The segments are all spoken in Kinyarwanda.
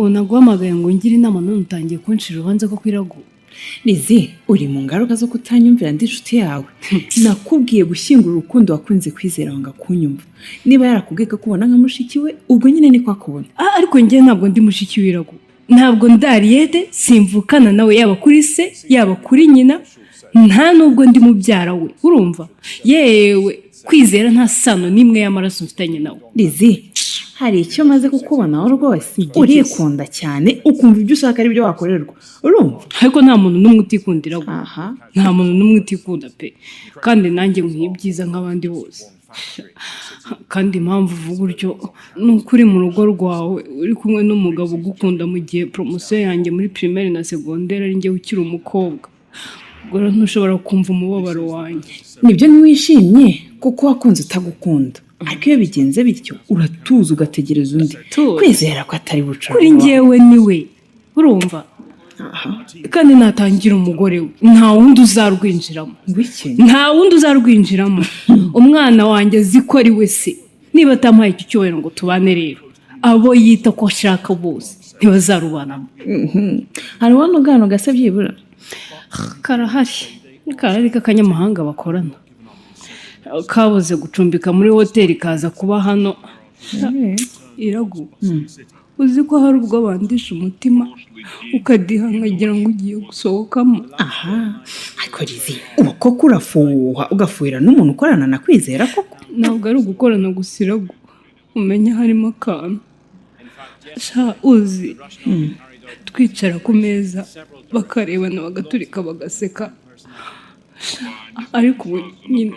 unaguhamagaye ngo ngire inama none utangiye kunshira urubanza ko kwirago. Lizi uri mu ngaruka zo kutanyumvira ndi inshuti yawe. Nakubwiye gushyingura urukundo wakunze kwizera wanga kunyumva. Niba yarakubwiye ko kubona nka mushiki we ubwo nyine ni kwa kubona. Ariko njye ntabwo ndi mushiki w'irago. Ntabwo ndariyede simvukana nawe yaba kuri se yaba kuri nyina. Nta nubwo ndi mubyara we. Urumva? Yewe kwizera nta sano nimwe y'amaraso mfitanye nawe. Lizi hari icyo maze kukubonaho rwose. Urikunda cyane ukumva ibyo ushaka ari byo wakorerwa. Urumva? Ariko nta muntu n'umwe utikundira go. Nta muntu n'umwe utikunda pe. Kandi nanjye nk'ibyiza nk'abandi bose. Kandi impamvu uvuga utyo n'ukuri mu rugo rwawe uri kumwe n'umugabo ugukunda mu gihe promotion yanjye muri primaire na secondaire ari njye ukiri umukobwa. Ubwo ntushobora kumva umubabaro wanjye. Nibyo ntiwishimye kuko wakunze utagukunda. Ariko iyo bigenze bityo uratuza ugategereza undi. Kwizera ko atari buca. Kuri njyewe niwe. Urumva? Kandi natangira umugore we nta wundi uzarwinjiramo. Nta wundi uzarwinjiramo. Umwana wanjye aziko ari we se. Niba atampaye iki cyubahiro ngo tubane rero abo yita ko ashaka bose ntibazarubanamo. Hari wano gano gase byibura. Karahari k'akanyamahanga bakorana. Kabuze gucumbika muri hoteli kaza kuba hano. Irago. Uzi ko hari ubwo bandisha umutima ukadihangagira ngo ugiye gusohokamo. Ariko Lizi uko kurafuha ugafuhira n'umuntu ukorana na kwizera koko. Ntabwo ari ugukorana gusa Irago. Umenya harimo akantu. Uzi twicara ku meza bakarebana bagaturika bagaseka. Ariko nyine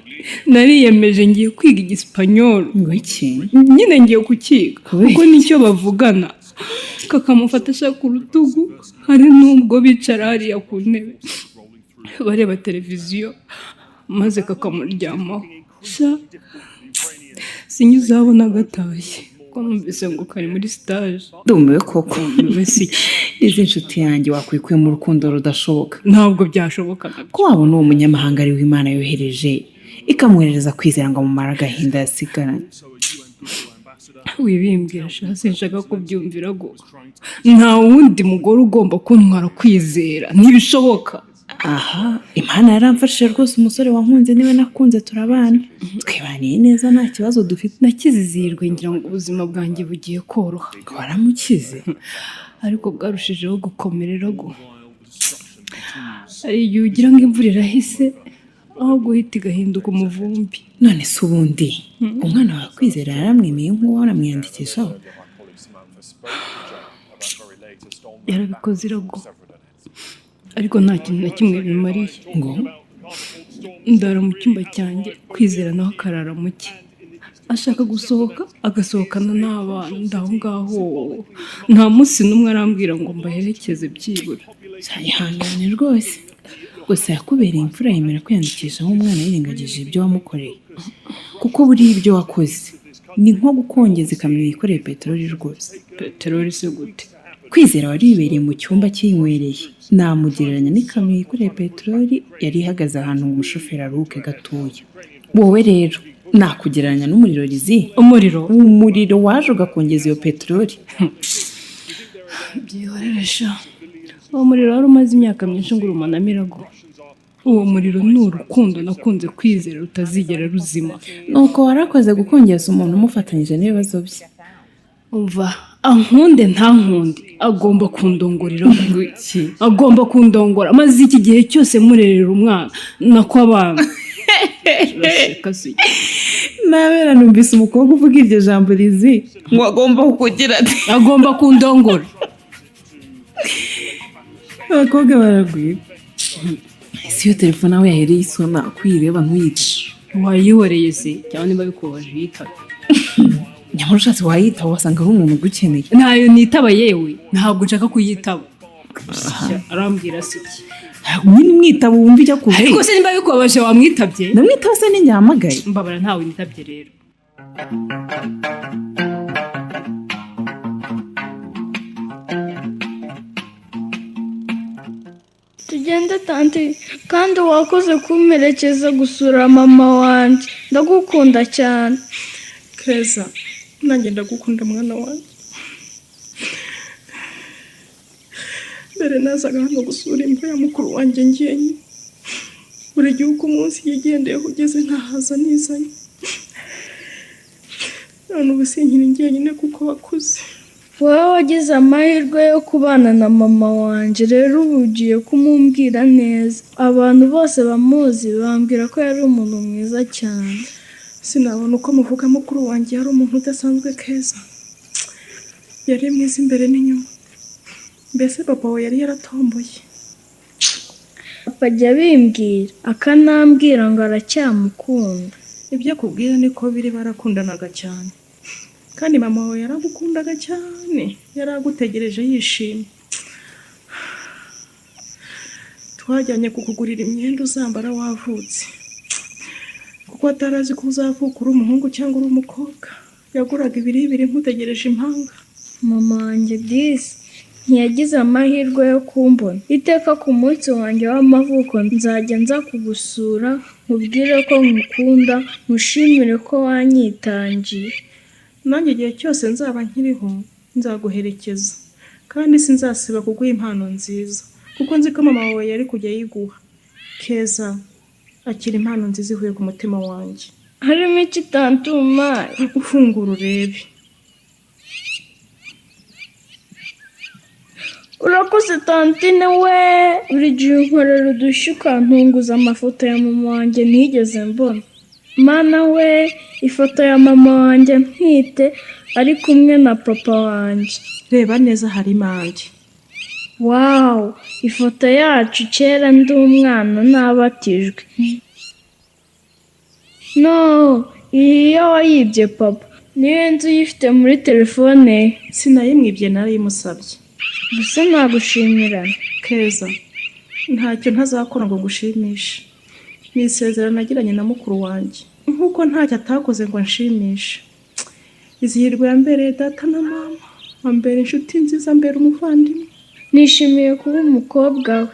nariyemeje ngiye kwiga igisipanyolo. Nyine ngiye kukiga kuko nicyo bavugana. Kakamufata ashaka urutugu hari nubwo bicara hariya ku ntebe bareba televiziyo maze kakamuryamaho. Sinyuzabona gatashye ko numvise ngo kari muri stage. Ndumiwe koko. Izi inshuti yanjye wakwikuye mu rukundo rudashoboka. Ntabwo byashoboka ko wabona uwo munyamahanga ari w'Imana yohereje ikamwohereza kwizera ngo mumara agahinda yasigaranye. Wibimbwira sinshaka kubyumvira go. Nta wundi mugore ugomba kuntwara kwizera ntibishoboka. Imana yaramfashije rwose umusore wankunze niwe nakunze turabana. Twibaniye neza nta kibazo dufite. Nakizizirwe ngira ngo ubuzima bwanjye bugiye koroha. Waramukize. Ariko bwarushijeho gukomerera go. Ari igihe ugira ngo imvura irahise aho guhita igahinduka umuvumbi. None se ubundi umwana wa kwizera yaramwemeye nk'uwo waramwiyandikishaho? Yarabikoze Irago. Ariko nta kintu na kimwe bimariye. Ngo ndara mu cyumba cyanjye kwizera naho akarara muke. Ashaka gusohoka agasohokana n'abana ndaho ngaho. Nta munsi n'umwe arambwira ngo mbaherekeze byibura. Sayihangane rwose. Gusa yakubereye imfura yemera kwiyandikisha nk'umwana yirengagije ibyo wamukoreye. Kuko buri ibyo wakoze ni nko gukongeza ikamyo yikoreye peteroli rwose. Peteroli se gute? Kwizera wari wibereye mu cyumba cy'inywereye. Namugereranya n'ikamyo yikoreye peteroli yari ihagaze ahantu ngo umushoferi aruhuke gatoya. Wowe rero nakugereranya n'umuriro Lizi. Umuriro waje ugakongeza iyo peteroli. Byihoresha. Uwo muriro wari umaze imyaka myinshi ngurumana Irago. Uwo muriro ni urukundo nakunze kwizera rutazigera ruzima. Nuko warakoze gukongeza umuntu umufatanyije n'ibibazo bye. Umva ankunde nta nkundi agomba kundongorera iki. Agomba kundongora maze iki gihe cyose murerera umwana nako abana. Nabera numvise umukobwa uvuga iryo jambo Lizi ngo agomba kukugira ati agomba kundongora. Abakobwa baragwira. Si yo telefone aho yahereye isona kwireba ntuyite. Wayihoreye se cyangwa niba bikubaje yitaba. Nyamara ushatse wayitaba wasanga ari umuntu ugukeneye. Ntayo nitaba yewe ntabwo nshaka kuyitaba. Arambwira se iki? Nyine mwitaba wumva ijya kuvuga. Ariko se niba bikubaje wamwitabye? Namwitaba se n'inyahamagaye. Mbabara ntawe nitabye rero. Tugende tante kandi wakoze kumperekeza gusura mama wanjye. Ndagukunda cyane. Keza nanjye ndagukunda mwana wanjye. mbere nazaga hano gusura imva ya mukuru wanjye ngenye, buri gihe uko umunsi yigendeye ugeze nkahaza nizanye, none ubu sinkiri njyenyine kuko wakuze. wowe wagize amahirwe yo kubana na mama wanjye, rero ubu ugiye kumumbwira neza. Abantu bose bamuzi bambwira ko yari umuntu mwiza cyane. Sinabona uko muvuga mukuru wanjye yari umuntu udasanzwe Keza, yari mwiza imbere n'inyuma, mbese papa we yari yaratomboye. Papa ajya abimbwira, akanambwira ngo aracyamukunda. Ibyo akubwira niko biri, barakundanaga cyane, kandi mama we yaragukundaga cyane, yaragutegereje yishimye. Twajyanye kukugurira imyenda uzambara wavutse, kuko atarazi ko uzavuka uri umuhungu cyangwa uri umukobwa. Yaguraga ibiribiri nkutegereje impanga. Mama wanjye Disi ntiyagize amahirwe yo kumbona. Iteka ku munsi wanjye w'amavuko nzajya nza kugusura, nkubwire ko nkukunda, nkushimire ko wanyitangiye. Nanjye igihe cyose nzaba nkiriho nzaguherekeza, kandi sinzasiba kuguha impano nziza, kuko nzi ko mama wawe yari kujya yiguha. Keza, akira impano nziza ivuye ku mutima wanjye. Harimo iki tantuma? Ufungura urebe. Urakoze tantine we, buri gihe unkorera udushya ukantunguza amafoto ya mama wanjye ntigeze mbona. Mana we, ifoto ya mama wanjye ntwite ari kumwe na papa wanjye. Reba neza harimo andi. Wow, ifoto yacu kera ndi umwana nabatijwe. No, iyo wayibye papa, niyo nzu uyifite muri telefone ye. Sinayimwibye, narayimusabye. Gusa nagushimira. Keza, ntacyo ntazakora ngo ngushimishe. Ni isezerano nagiranye na mukuru wanjye, nkuko ntacyo atakoze ngo anshimishe. Izihirwe yambereye data na mama, ambera inshuti nziza, ambera umuvandimwe. Nishimiye kuba umukobwa we.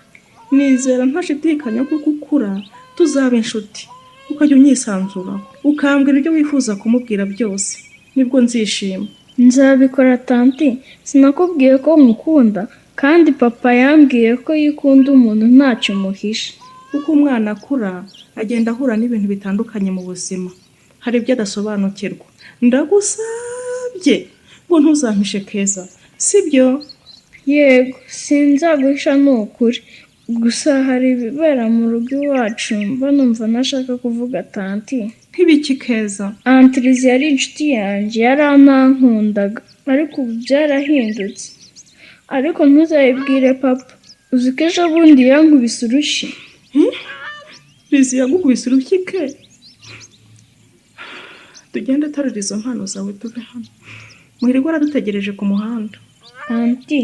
Nizera ntashidikanya ko gukura tuzaba inshuti, ukajya unyisanzuraho, ukambwira ibyo wifuza kumubwira byose, nibwo nzishima. Nzabikora tanti, sinakubwiye ko mukunda, kandi papa yambwiye ko yikunda umuntu ntacyo umuhisha. Uko umwana akura agenda ahura n'ibintu bitandukanye mu buzima, hari ibyo adasobanukirwa. Ndagusabye ngo ntuzampishe Keza, sibyo? Yego, sinzaguhisha ni ukuri. Gusa hari ibibera mu rugo iwacu mba numva nashaka kuvuga tanti. Nk'ibiki Keza? Antirizi yari inshuti yanjye, yaranankundaga, ariko ubu byarahindutse. Ariko ntuzayibwire papa, uzi ko ejo bundi yankubise urushyi. Rizi yagukubise urushyi ke? Tugende tarura izo mpano zawe tuve hano, muhirwa aradutegereje ku muhanda. Tanti,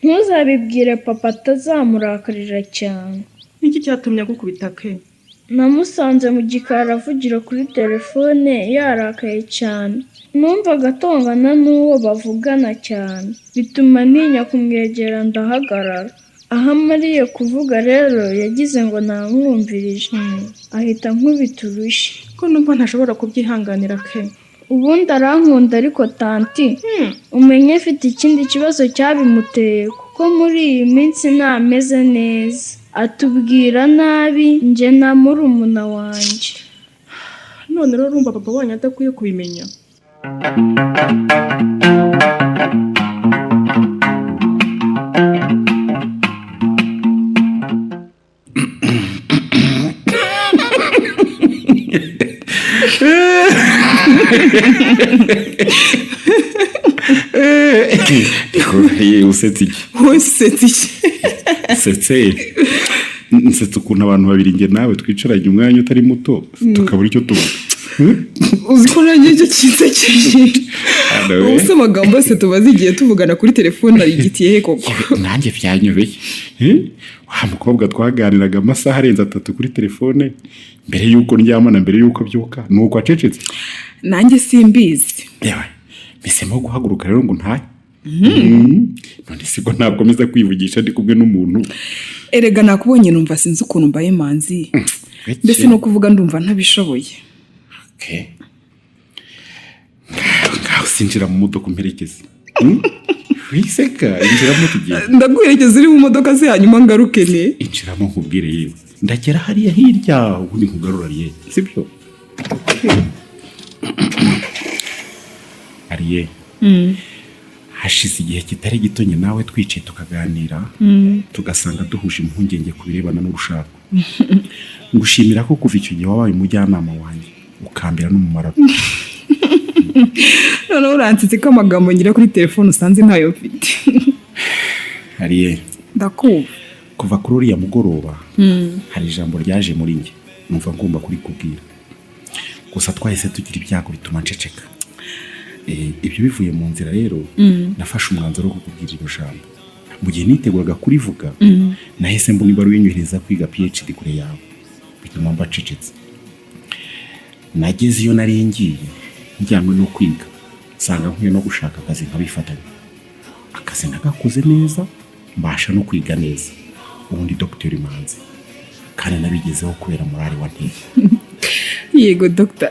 ntuzabibwire papa atazamurakarira cyane. Niki cyatumye agukubita ke? Namusanze mu gikari avugira kuri telefone yarakaye cyane. Numvaga atongana n'uwo bavugana cyane, bituma ntinya kumwegera ndahagarara. Aho amariye kuvuga rero yagize ngo namwumvirije, ahita ankubita urushyi. Ko numva ntashobora kubyihanganira ke. Ubundi arankunda, ariko tanti umenye afite ikindi kibazo cyabimuteye, kuko muri iyi minsi ntameze neza, atubwira nabi njye na murumuna wanjye. None rero urumva papa wanyu adakwiye kubimenya? Usetse iki? Usetse iki? Nsetse ukuntu abantu babiri nge nawe twicaranye umwanya utari muto tukabura icyo tuvuga. Uzi ko nanjye icyo kinsekeje. Ubuse amagambo yose tubaze igihe tuvugana kuri telefone arigitiye he koko? Nanjye byanyobeye. Wa mukobwa twaganiraga amasaha arenze 3 kuri telefone, mbere yuko ndyamana, mbere yuko byuka, nuko acecetse. Nanjye simbizi. Yewe, bisemo guhaguruka rero ngo ntaye. None sigo ntakomeza kwivugisha ndi kubwe n'umuntu. Erega nakubonye numva sinzi ukuntu mbaye manzi. Mbese no kuvuga ndumva ntabishoboye. Okay. Ngaho sinjira mu modoka umperekeze. wiseka injiramo tugenda ndaguherekeza uri mu modoka se hanyuma ngaruke ne injiramo nkubwire yewe ndagera hariya hirya ubundi nkugarura ariye sibyo ariye hashize igihe kitari gito nye nawe twicaye tukaganira tugasanga duhuje impungenge ku birebana n'urushako ngushimira ko kuva icyo gihe wabaye umujyanama wanjye ukambira n'umumaro none uransitse ko amagambo ngira kuri telefone usanze ntayo mfite ariye ndakumva kuva kuri uriya mugoroba hari ijambo ryaje muri njye numva ngomba kurikubwira gusa twahise tugira ibyago bituma nceceka ibyo bivuye mu nzira rero nafashe umwanzuro wo kukubwira iryo jambo mu gihe niteguraga kurivuga nahise mbona ibaruwa inyohereza kwiga PhD kure yawe bituma mba cecetse nageze iyo nari ngiye njyanywe no kwiga nsanga nkwiye no gushaka akazi nkabifatanya akazi nagakoze neza mbasha no kwiga neza ubundi Dr. Manzi kandi nabigezeho kubera morali wa nteye yego Dr.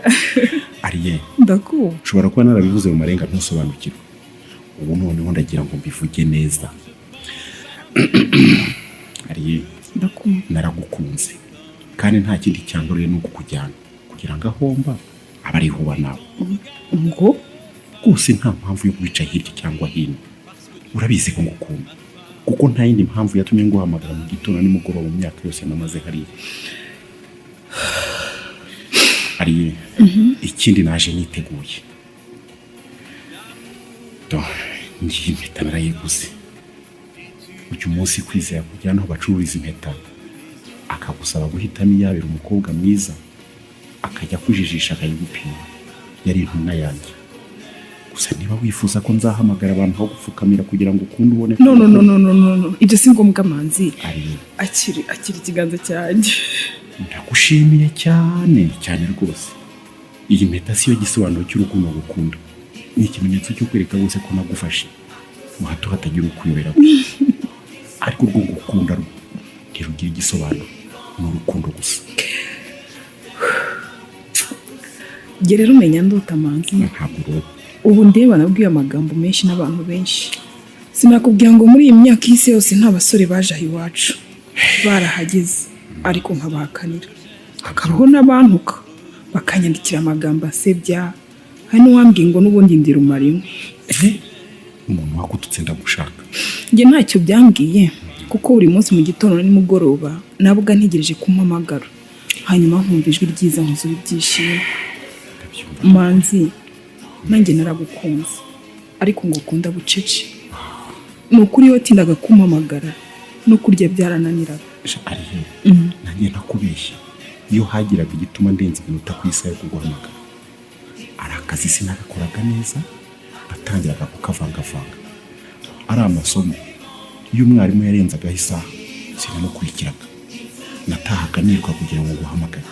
Ariye ndakumva ushobora kuba narabivuze mu marenga ntusobanukirwe ubu noneho ndagira ngo mbivuge neza Ariye ndakumva naragukunze kandi nta kindi cyangoreye no kukujyana kugira ngo ahomba abariho banawe ngo rwose nta mpamvu yo kwica hirya cyangwa hino urabizi ko ngukunda kuko nta yindi mpamvu yatumye nguhamagara mu gitondo nimugoroba mu myaka yose namaze hariya Ariye ikindi naje niteguye ngiye impeta narayiguze uyu munsi kwizera kujyana aho bacururiza impeta akagusaba guhitamo iyabera umukobwa mwiza akajya kujijisha akayigupima yari intumwa yanjye gusa niba wifuza ko nzahamagara abantu aho gupfukamira kugira ngo ukunde ubone no ibyo si ngombwa Manzi Ariye akiri ikiganza cyanjye ndagushimiye cyane cyane rwose iyi mpeta siyo gisobanuro cy'urukundo gukunda ni ikimenyetso cyo kwereka bose ko nagufashe mu hato hatagira ukuyobera ariko urwo gukunda ntirugira igisobanuro ni urukundo gusa njye rero umenya ndota Manzi ntabwo uroba ubu ndeba nabwiye amagambo menshi n'abantu benshi sinakubwira ngo muri iyi myaka y'isi yose nta basore baje aho iwacu barahageze ariko nkabahakanira hakabaho n'abantuka bakanyandikira amagambo asebya hari n'uwambwiye ngo n'ubundi ndi rumarimo umuntu wagututse ndagushaka njye ntacyo byambwiye kuko buri munsi mu gitondo na nimugoroba nabwo ntegereje kumpamagara hanyuma nkumva ijwi ryiza nkuzuye ibyishimo Manzi nanjye naragukunze ariko ngo ukunda bucece ni ukuri iyo watindaga kumpamagara no kurya byarananiraga Ariye nanjye nakubeshye iyo hagiraga igituma ndenze iminota ku isaha yo kuguhamagara ari akazi sinagakoraga neza natangiraga kukavangavanga ari amasomo iyo umwarimu yarenzagaho isaha sinamukurikiraga natahaga nirwa kugira ngo nguhamagare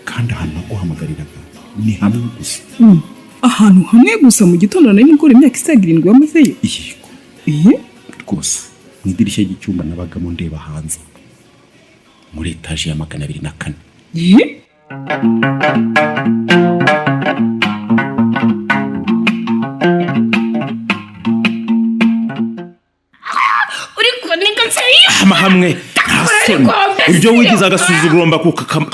kandi ahantu naguhamagariraga ni hamwe gusa ahantu hamwe gusa mu gitondo na nimugoroba imyaka isaga 7 wamazeyo yego rwose mu idirishya ry'icyumba nabagamo ndeba hanze muri etaje ya 204 uri kunika nsayi hamwe ibyo wigize agasuzuguro mba kukakama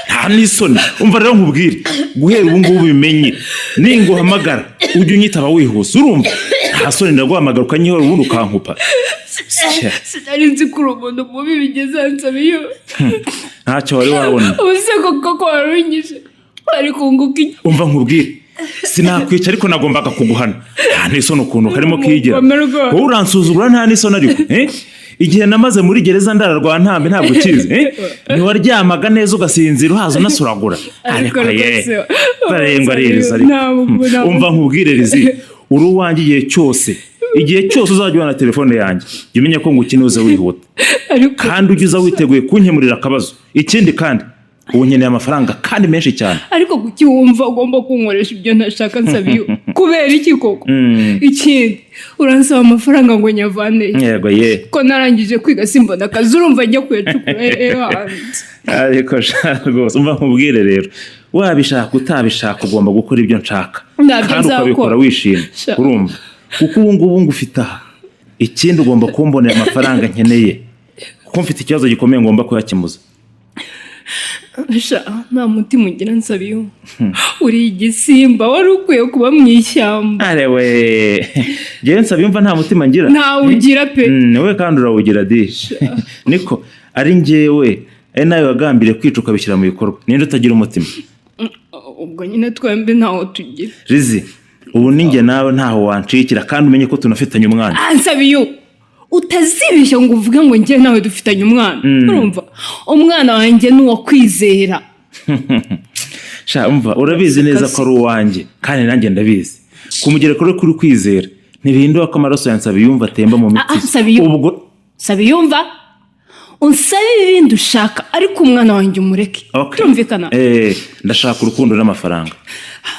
nta n'isoni umva rero nkubwire guhera ubu ngubu bimenye ninguhamagara ujye unyitaba wihuse urumva nta soni ndaguhamagara ukanyihora ubundi ukankupa sinari nzi ko umuntu mubi bigeze hansabiyo ntacyo wari wabona ubuse koko warunyije ariko nguko umva nkubwire sinakwica ariko nagombaga kuguhana nta n'isoni ukuntu karimo kigira wowe uransuzugura nta n'isoni ariko igihe namaze muri gereza ndararwa ntambe ntabwo kizi ntiwaryamaga neza ugasinzira uhaza unasuragura ariko barengwa ririza umva nkubwire rizi uri uwanjye igihe cyose uzajya ubona telefone yanjye jya umenya ko ngukine uze wihuta kandi ujye uza witeguye kunkemurira akabazo ikindi kandi ubu nkeneye amafaranga kandi menshi cyane ariko kuki wumva ugomba kunkoresha ibyo ntashaka nsabiyo kubera iki koko ikindi uransaba amafaranga ngo nyavane yego ko narangije kwiga simbona akazi urumva njya kuyacukura ariko rwose umva nkubwire rero wabishaka utabishaka ugomba gukora ibyo nshaka kandi ukabikora wishimye urumva kuko ubu ngubu ngufite aha ikindi ugomba kumbonera amafaranga nkeneye kuko mfite ikibazo gikomeye ngomba kuyakemuza. nta mutima ugira Nsabiyo, uri igisimba wari ukwiye kuba mu ishyamba. Arewe njyewe Nsabiyo mva nta mutima ngira. Ntawe ugira pe. Wowe kandi urawugira di. Niko ari njyewe ari nawe wagambiriye kwica ukabishyira mu bikorwa. Ninde utagira umutima? Ubwo nyine twembi ntawo tugira. Rizi ubu ninjye nawe ntaho wancikira kandi umenye ko tunafitanye umwana. Nsabiyo utazibeshya ngo uvuge ngo njye nawe dufitanye umwana. Urumva umwana wanjye nuwo kwizera. Sha umva urabizi neza ko ari uwanjye kandi nanjye ndabizi. Kumugera kuri kwizera ntibihindura ko amaraso ya Nsabiyumva atemba mu mitsi. Ubwo Nsabiyumva unsabe ibindi ushaka ariko umwana wanjye umureke. Turumvikana? Ndashaka urukundo n'amafaranga.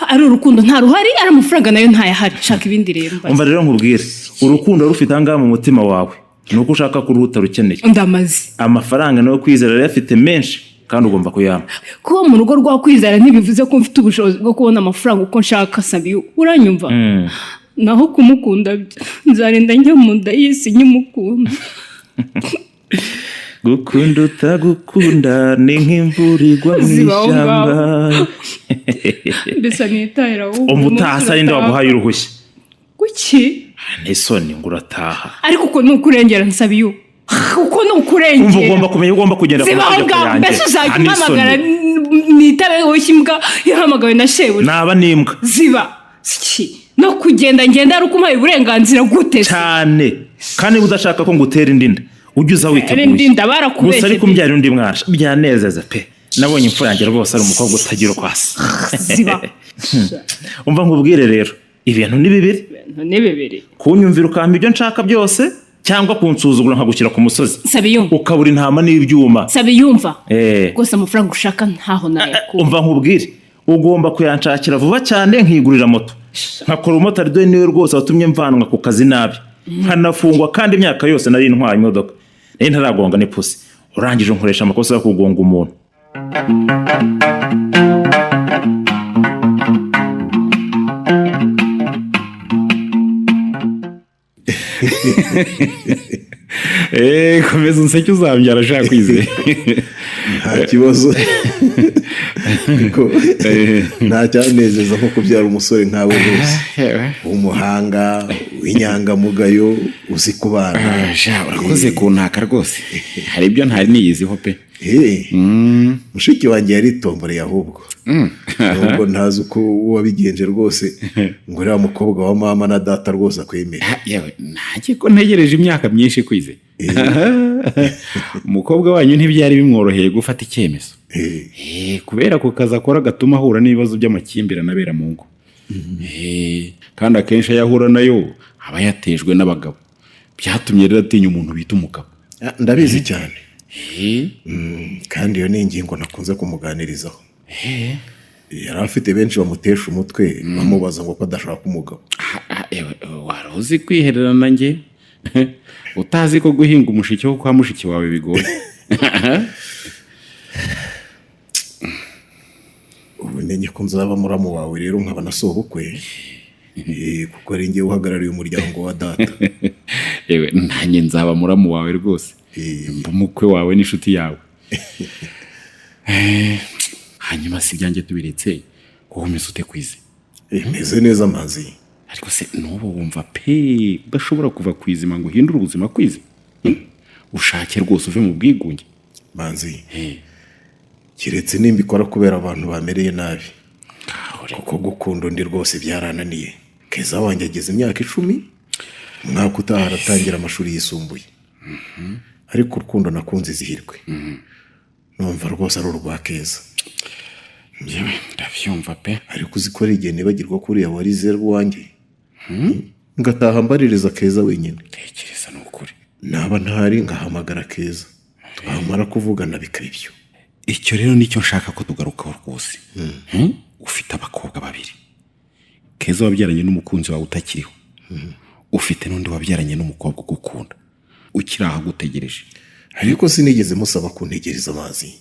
Ari urukundo nta ruhari, ari amafaranga nayo ntayahari. Shaka ibindi rero. Umva rero nkubwire urukundo rufite anga mu mutima wawe nuko ushaka kuruhuta rukeneye. Ndamaze. Amafaranga nayo kwizera yafite menshi kandi ugomba kuyama. Kuba mu rugo rwa kwizera ntibivuze ko mfite ubushobozi bwo kubona amafaranga uko nshaka. Nsabiyo uranyumva? Naho kumukunda nzarinda njya mu nda y'isi nyimukunda. Gukunda utagukunda ni nk'imvura igwa mu ishyamba. Mbese nitahira wowe. Umutahasa ari nda waguhaye uruhushya. Kuki? N'isoni ngo urataha. Ariko uko nukurengera Nsabiyo. Uko nukurengera. Umva ugomba kumenya ugomba kugenda ku mategeko yanjye. Mbese uzahamagara nitabe woshimbwa yahamagawe na shebuja. Naba nimbwa. Ziba. Siki. No kugenda ngenda ari ukumpaye uburenganzira gute? Cyane. Kandi udashaka ko ngutera indinda. Ujuza witeguye. Indinda barakubeshye. Gusa ariko mbyari undi mwana. Byanezeza pe. Nabonye impfu yanjye rwose ari umukobwa utagira kwasa. Ziba. Umva nkubwire rero ibintu ni bibiri. Kunyumvira ukamba ibyo nshaka byose cyangwa kunsuzugura nkagushyira ku musozi. Nsabiyumva. Ukabura intama n'ibyuma. Nsabiyumva. Gusa amafaranga ushaka ntaho nayo. Umva nkubwire ugomba kuyanshakira vuba cyane nkigurira moto. Nkakora umotari dore niwe rwose watumye mvanwa ku kazi nabi. Nkanafungwa kandi imyaka yose nari ntwaye imodoka. Ntaragonga n'ipusi. Urangije nkoresha amakosa yo kugonga umuntu. Komeza unseke uzambyara ashaka kwizera. Nta kibazo. Nta cyanezeza nko kubyara umusore nkawe rwose. Umuhanga, w'inyangamugayo, uzi kubana. Urakoze kuntaka rwose. Hari ibyo ntari niyiziho pe. Mushiki wanjye yaritomboreye ahubwo. Nubwo ntazi uko wabigenje rwose ngo uriya mukobwa wa mama na data rwose akwemera. Yewe ntajye ko ntegereje imyaka myinshi kwize. Umukobwa wanyu ntibyari bimworoheye gufata icyemezo. Kubera ko kaza akora gatuma ahura n'ibibazo by'amakimbirane abera mu ngo. Kandi akenshi ayahura nayo aba yatejwe n'abagabo. Byatumye rero atinya umuntu bita umugabo. Ndabizi cyane. Kandi iyo ni ingingo nakunze kumuganirizaho. Yari afite benshi bamutesha umutwe bamubaza ngo ko adashaka umugabo. Wari uzi kwihererana njye utazi ko guhinga umushiki wo kwa mushiki wawe bigoye. Ubu ndenye ko nzaba muramu wawe rero nkaba nasobukwe. Kuko ari njye uhagarariye umuryango wa data. Yewe nanjye nzaba muramu wawe rwose. Umukwe wawe n'inshuti yawe. Hanyuma si byanjye tubiretse wowe umeze ute kwize? Meze neza Manzi. Ariko se n'ubu wumva pe udashobora kuva kwizima ngo uhindure ubuzima kwize? Ushake rwose uve mu bwigunge Manzi. Kiretse nimbikora kubera abantu bamereye nabi. Kuko gukunda undi rwose byarananiye. Keza wanjye ageze imyaka 10 mwaka utaha aratangira amashuri yisumbuye. Ariko urukundo nakunze izihirwe. Numva rwose ari urwa Keza. Ndabyumva pe. Ariko uzikora igihe nibagirwa kuri ya warize rwanjye. Ngataha mbaririza Keza wenyine. Tekereza n'ukuri. Naba ntari ngahamagara Keza. Twamara kuvugana bikabyo. Icyo rero nicyo nshaka ko tugarukaho rwose. Ufite abakobwa babiri. Keza wabyaranye n'umukunzi wawe utakiriho. Ufite n'undi wabyaranye n'umukobwa ugukunda. Ukiraha gutegereje. Ariko sinigeze musaba kuntegereza Amazi.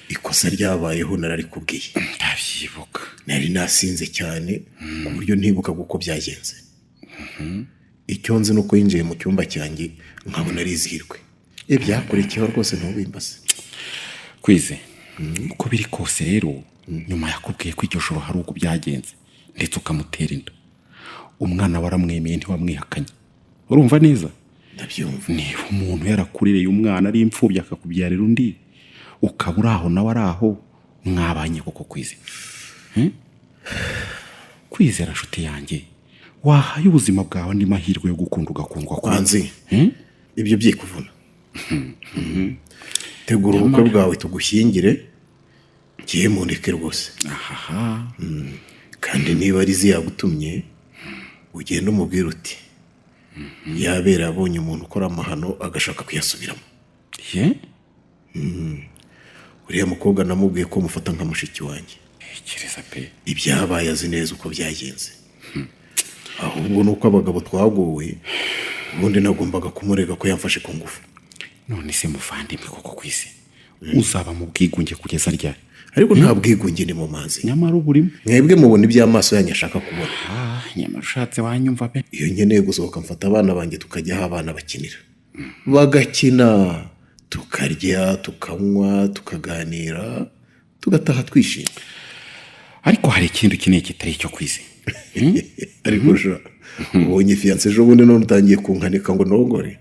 ikosa ryabayeho nararikubwiye. ndabyibuka. Nari nasinze cyane ku buryo ntibuka uko byagenze. Icyo nzi nuko yinjiye mu cyumba cyanjye nkabona arizihirwe. Ibyakurikiyeho rwose ntubimbaze. Kwize uko biri kose rero nyuma yakubwiye ko iryo joro hari uko byagenze ndetse ukamutera inda, umwana waramwemeye ntiwamwihakanye. Urumva neza? Ndabyumva. Niba umuntu yarakurireye umwana ari imfubyi akakubyarira undi ukaba uri aho nawe ari aho, mwabanye koko Kwize? Kwizera nshuti yanjye, wahaye ubuzima bwawe andi mahirwe yo gukunda ugakundwa kwanzi. Ibyo byikuvuna. Tegura ubukwe bwawe tugushyingire, gihe mundike rwose. Kandi niba ari yagutumye ugenda umubwira uti yabera abonye umuntu ukora amahano agashaka kuyasubiramo. Uriya mukobwa namubwiye ko mufata nka mushiki wanjye. Kireza pe. Ibyabaye azi neza uko byagenze. Ahubwo nuko abagabo twagowe ubundi nagombaga kumurega ko yamfashe ku ngufu. None se muvandimwe koko Kwize, uzaba mu bwigunge kugeza ryari? Ariko nta bwigunge ni mu manzi. Nyamara uburimo mwebwe mubona iby'amaso yanyu ashaka kubona. Nyamara ushatse wanyumva pe. Iyo nkeneye gusohoka mfata abana banjye tukajya aho abana bakinira, bagakina, tukarya, tukanywa, tukaganira, tugataha twishimye. Ariko hari ikintu kineye kitari cyo Kwize. Ariko jo ubonye fiance ejo bundi none utangiye kunkanika ngo nogore.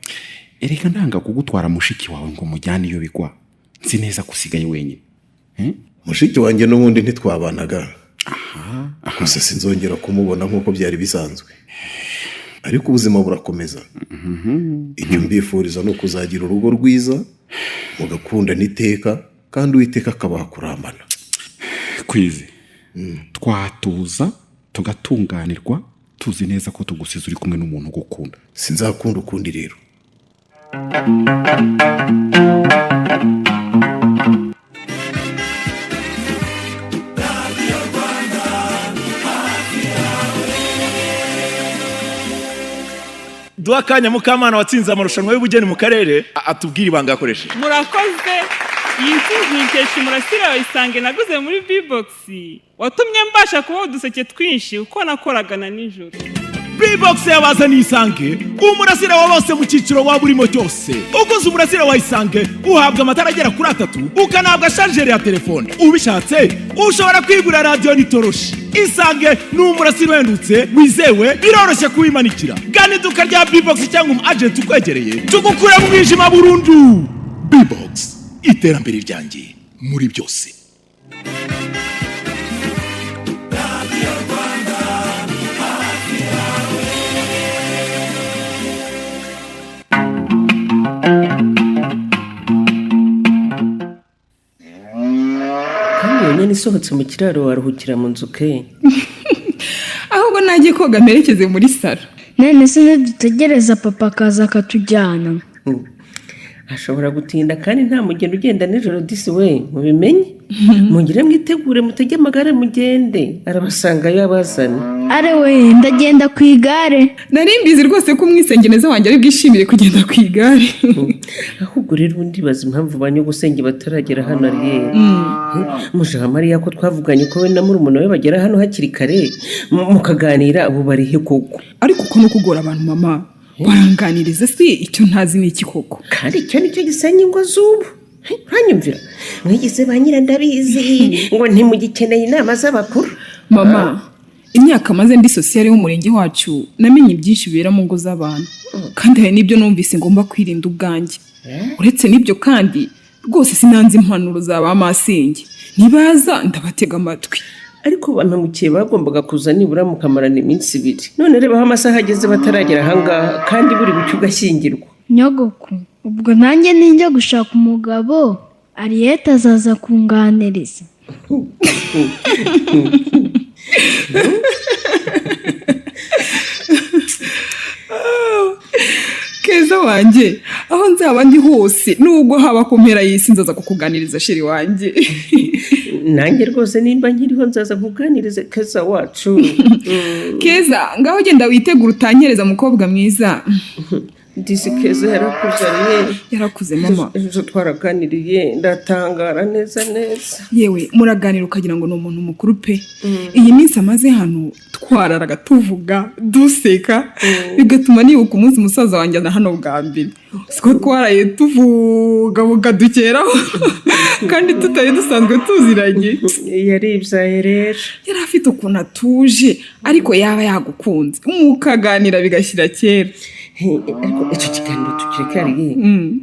Erega ndanga kugutwara mushiki wawe ngo mujyane iyo bigwa, nzi neza kusigaye wenyine. Mushiki wanjye n'ubundi ntitwabanaga. Gusa sinzongera kumubona nk'uko byari bisanzwe. Ariko ubuzima burakomeza. Icyo mbifuriza no kuzagira urugo rwiza, mugakunda n'iteka, kandi Uwiteka akabaha kurambana. Kwize, twatuza tugatunganirwa, tuzi neza ko tugusize uri kumwe n'umuntu ugukunda. Sinzakunda ukundi rero. Duha akanya Mukamana watsinze amarushanwa y'ubugeni mu karere atubwira ibanga yakoresheje. Murakoze. Iyi ntsinzi nkesha umurasire wa Isange naguze muri B-Box watumye mbasha kubaho uduseke twinshi uko nakoraga na nijoro. B-Box yabazaniye Isange umurasire wa bose mu cyiciro waba urimo cyose. Uguze umurasire wa Isange uhabwa amatara agera kuri 3, ukanabwa charger ya telefone. Ubishatse ushobora kwigura radio n'itoroshi. Isange ni umurasire wendutse wizewe, biroroshye kuwimanikira. Gane iduka rya B-Box cyangwa umu agent ukwegereye tugukura mu mwijima burundu. B-Box, iterambere ryanjye muri byose. Nyine isohotse mu kiraro waruhukira mu nzu ke. Ahubwo nagiye koga merekeze muri saro. None se dutegereza papa akaza akatujyana. Ashobora gutinda kandi nta mugendo ugenda nijoro disi we mubimenye. Mungire mwitegure mutege amagare mugende, arabasanga yabazana. Are we ndagenda ku igare. Nari mbizi rwose ko umwisengeneza wanjye ari bwishimire kugenda ku igare. Ahubwo rero undi bazi impamvu banyo gusenge bataragera hano ariye. Mujaha Mariya ko twavuganye ko we na murumuna we bagera hano hakiri kare mukaganira abo bari he koko. Ariko uko no kugora abantu mama. Waranganiriza si icyo ntazi n'iki koko. Kandi icyo nicyo gisanye ngo zubu. Uranyumvira? Mwigize ba nyira ndabizi ngo ntimugikeneye inama z'abakuru. Mama, imyaka maze ndi sociale y'umurenge wacu namenye byinshi bibera mu ngo z'abantu. Kandi hari n'ibyo numvise ngomba kwirinda ubwanjye. Uretse n'ibyo kandi rwose sinanze impanuro zaba masenge. Nibaza ndabatega amatwi. Ariko banamukiye bagombaga kuza nibura mukamarana iminsi 2. None reba aho amasaha ageze bataragera hangaha kandi buri bucyo gashyingirwa. Nyogoko, ubwo nanjye ninjya gushaka umugabo, Ariete azaza kunganiriza. Keza wanjye, aho nzaba ndi hose nubwo haba ku mpera y'isi nzaza kukuganiriza sheri wanjye. Nanjye rwose nimba nkiriho nzaza kuganiriza Keza wacu. Keza, ngaho genda witegura utanyereza mukobwa mwiza. disi Keza yarakuzanye. Yarakuze mama. Ejo twaraganiriye ndatangara neza. Yewe muraganira ukagira ngo ni umuntu mukuru pe. Iyi minsi amaze hano twararaga tuvuga duseka bigatuma nibuka umunsi musaza wanjye na hano bwa mbere. Siko twaraye tuvuga dukeraho kandi tutari dusanzwe tuziranye. Yaribyaye rero. Yari afite ukuntu atuje ariko yaba yagukunze mukaganira bigashyira kera. Ariko icyo kiganiro tukireke ari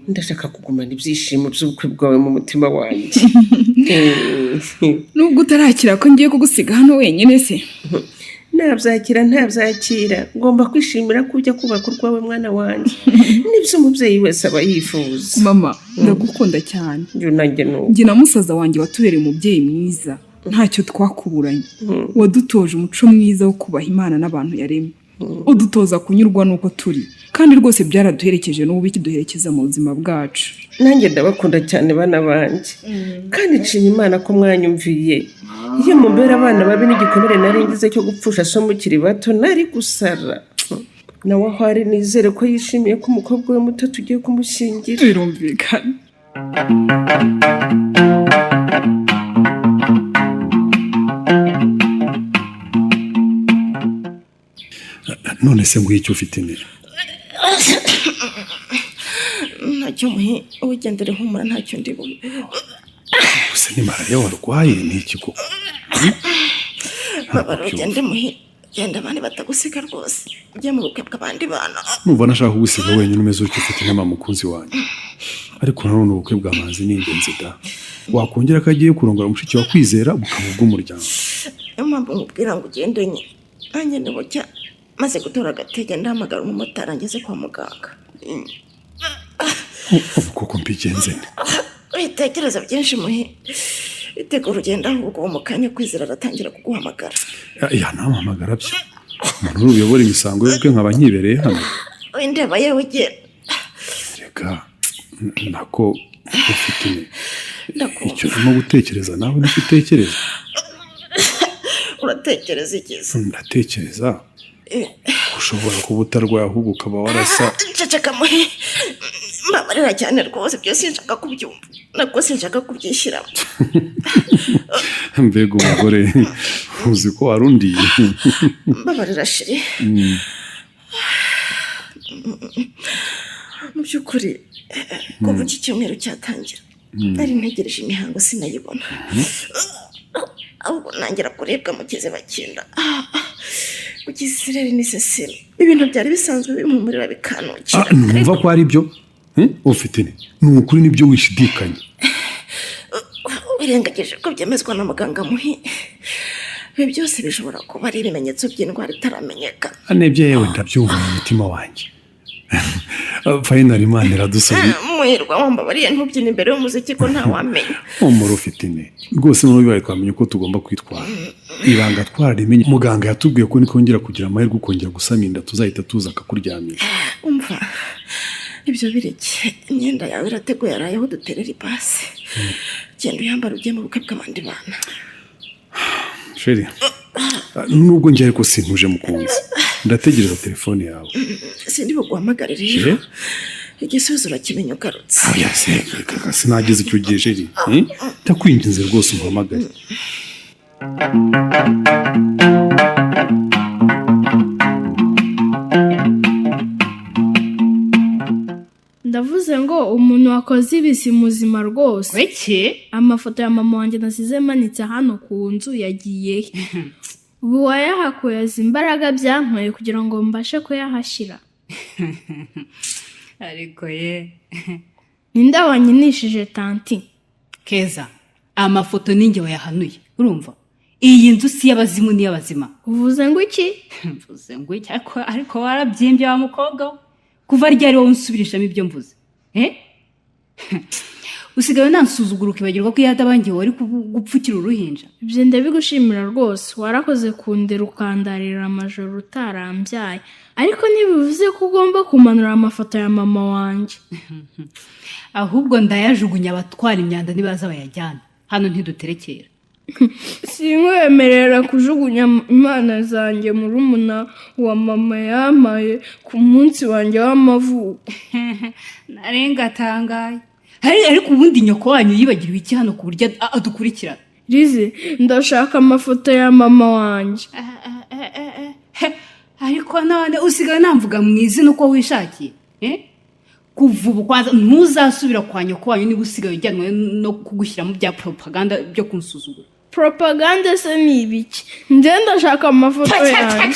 ndashaka kugumana ibyishimo by'ubukwe bwawe mu mutima wanjye. Nubwo utarakira ko ngiye kugusiga hano wenyine se. ntabyakira ngomba kwishimira ko ujya kubaka urwawe mwana wanjye. Nibyo umubyeyi wese aba yifuza. Mama ndagukunda cyane. Njye na musaza wanjye watubereye umubyeyi mwiza ntacyo twakuburanye. Wadutoje umuco mwiza wo kubaha Imana n'abantu yaremye. Udutoza kunyurwa nuko turi kandi rwose byaraduherekeje n'ubu bikiduherekeza mu buzima bwacu. Nanjye ndabakunda cyane bana banjye kandi nshima Imana ko mwanyumviye. Iyo mumbera abana babi n'igikomere nari ngize cyo gupfusha so mukiri bato nari gusara. Nawe aho ari nizere ko yishimiye ko umukobwa we muto tugiye kumushyingira. Birumvikana. None se nguye icyo ufite nera? Ntacyo muhe ugendere humura ntacyo ndi bube. Gusa ni Mariya warwaye ni iki koko? Baba ugende muhe genda abandi batagusiga rwose. Ujye mu bukwe bw'abandi bana. Numva nashaka kugusiga wenyine umeze uko ufite inama mukunzi wanjye. Ariko nanone ubukwe bw'amazi ni ingenzi da. Wakongera ko agiye kurongora mushiki wa Kwizera bukavuga umuryango. Impamvu nkubwira ngo ugende nye. Nanjye ndibucya maze gutora agatege ndahamagara umumotari angeze kwa muganga. Koko mbigenze nte? Witekereza byinshi muhe. Itegura urugendo ahubwo mu kanya Kwizera aratangira kuguhamagara. Ya namuhamagara byo. Umuntu uyobora imisango y'ubwe nkaba nkibereye hano. Windeba yewe gera. Reka nako ufite icyo urimo gutekereza nawe nicyo utekereza. Uratekereza ikiza? Ndatekereza ushobora kuba utarwaye ahubwo ukaba warasa. Ceceka muhe. Mbabarira cyane rwose byose nshaka kubyumva. Nako sinshaka kubyishyiramo. Mbega umugore uzi ko warundiye. Mbabarira shiri. Mu by'ukuri kuva iki cyumweru cyatangira nari ntegereje imihango sinayibona. Ahubwo nangira kurebwa mu kize bakinda. Ugisirere n'iseseme. Ibintu byari bisanzwe bimpumurira bikanukira. Numva ko ari byo. Ufite ni ukuri nibyo wishidikanye. Wirengagije ko byemezwa na muganga muhe. Ibi byose bishobora kuba ari ibimenyetso by'indwara itaramenyekana. Anebye yewe ndabyumva mu mutima wanjye. Finally Imana iradusabye. Muhirwa wambabariye ntubyina imbere y'umuziki ko nta wamenya. Umuro ufite rwose n'ubu bibaye twamenye ko tugomba kwitwara. Ibanga twarimenye muganga yatubwiye ko nikongera kugira amahirwe ukongera gusama inda tuzahita tuza akakuryamira. Umva ibyo bireke imyenda yawe irateguye arayeho duterera ipasi. Genda uyambara ugiye mu bukwe bw'abandi bana. Sheri nubwo njye ariko sintuje mukunzi ndategereza telefone yawe. Sindi buguhamagare rero. Igisubizo urakimenya ugarutse. Oya se sinageze icyo gihe Sheri. Ndakwinginze rwose umpamagare. Ndavuze ngo umuntu wakoze ibisi muzima rwose. Weke amafoto ya mama wanjye nasize manitse hano ku nzu yagiye. Ubu wayahakuye imbaraga byantoye kugira ngo mbashe kuyahashyira. Ariko ye ninde wanyinishije tanti? Keza amafoto ninjye wayahanuye urumva? Iyi nzu si y'abazimu ni y'abazima. Uvuze ngo iki? Mvuze ngo iki ariko warabyimbye wa mukobwa kuva ryari wowe unsubirishamo ibyo mvuze. Usigaye nansuzugura ukibagirwa ko yadabangiye wari gupfukira uruhinja. Ibyo ndabigushimira rwose warakoze kundera ukandarira amajoro utarambyaye. Ariko ntibivuze ko ugomba kumanura amafoto ya mama wanjye. Ahubwo ndayajugunya abatwara imyanda nibaza bayajyana. Hano ntiduterekera. sinkwemerera kujugunya impano zanjye murumuna wa mama yampaye ku munsi wanjye w'amavuko. narenga atangaye ariko ubundi nyoko wanyu yibagiriwe iki hano ku buryo adukurikirana? Lizi, ndashaka amafoto ya mama wanjye. ariko none usigaye namvuga mu izina uko wishakiye kuva ubu kwanza ntuzasubira kwa nyoko wanyu niba usigaye ujyanwe no kugushyiramo bya propaganda byo kunsuzugura. Propaganda se ni ibiki? Njye ndashaka amafoto yanjye.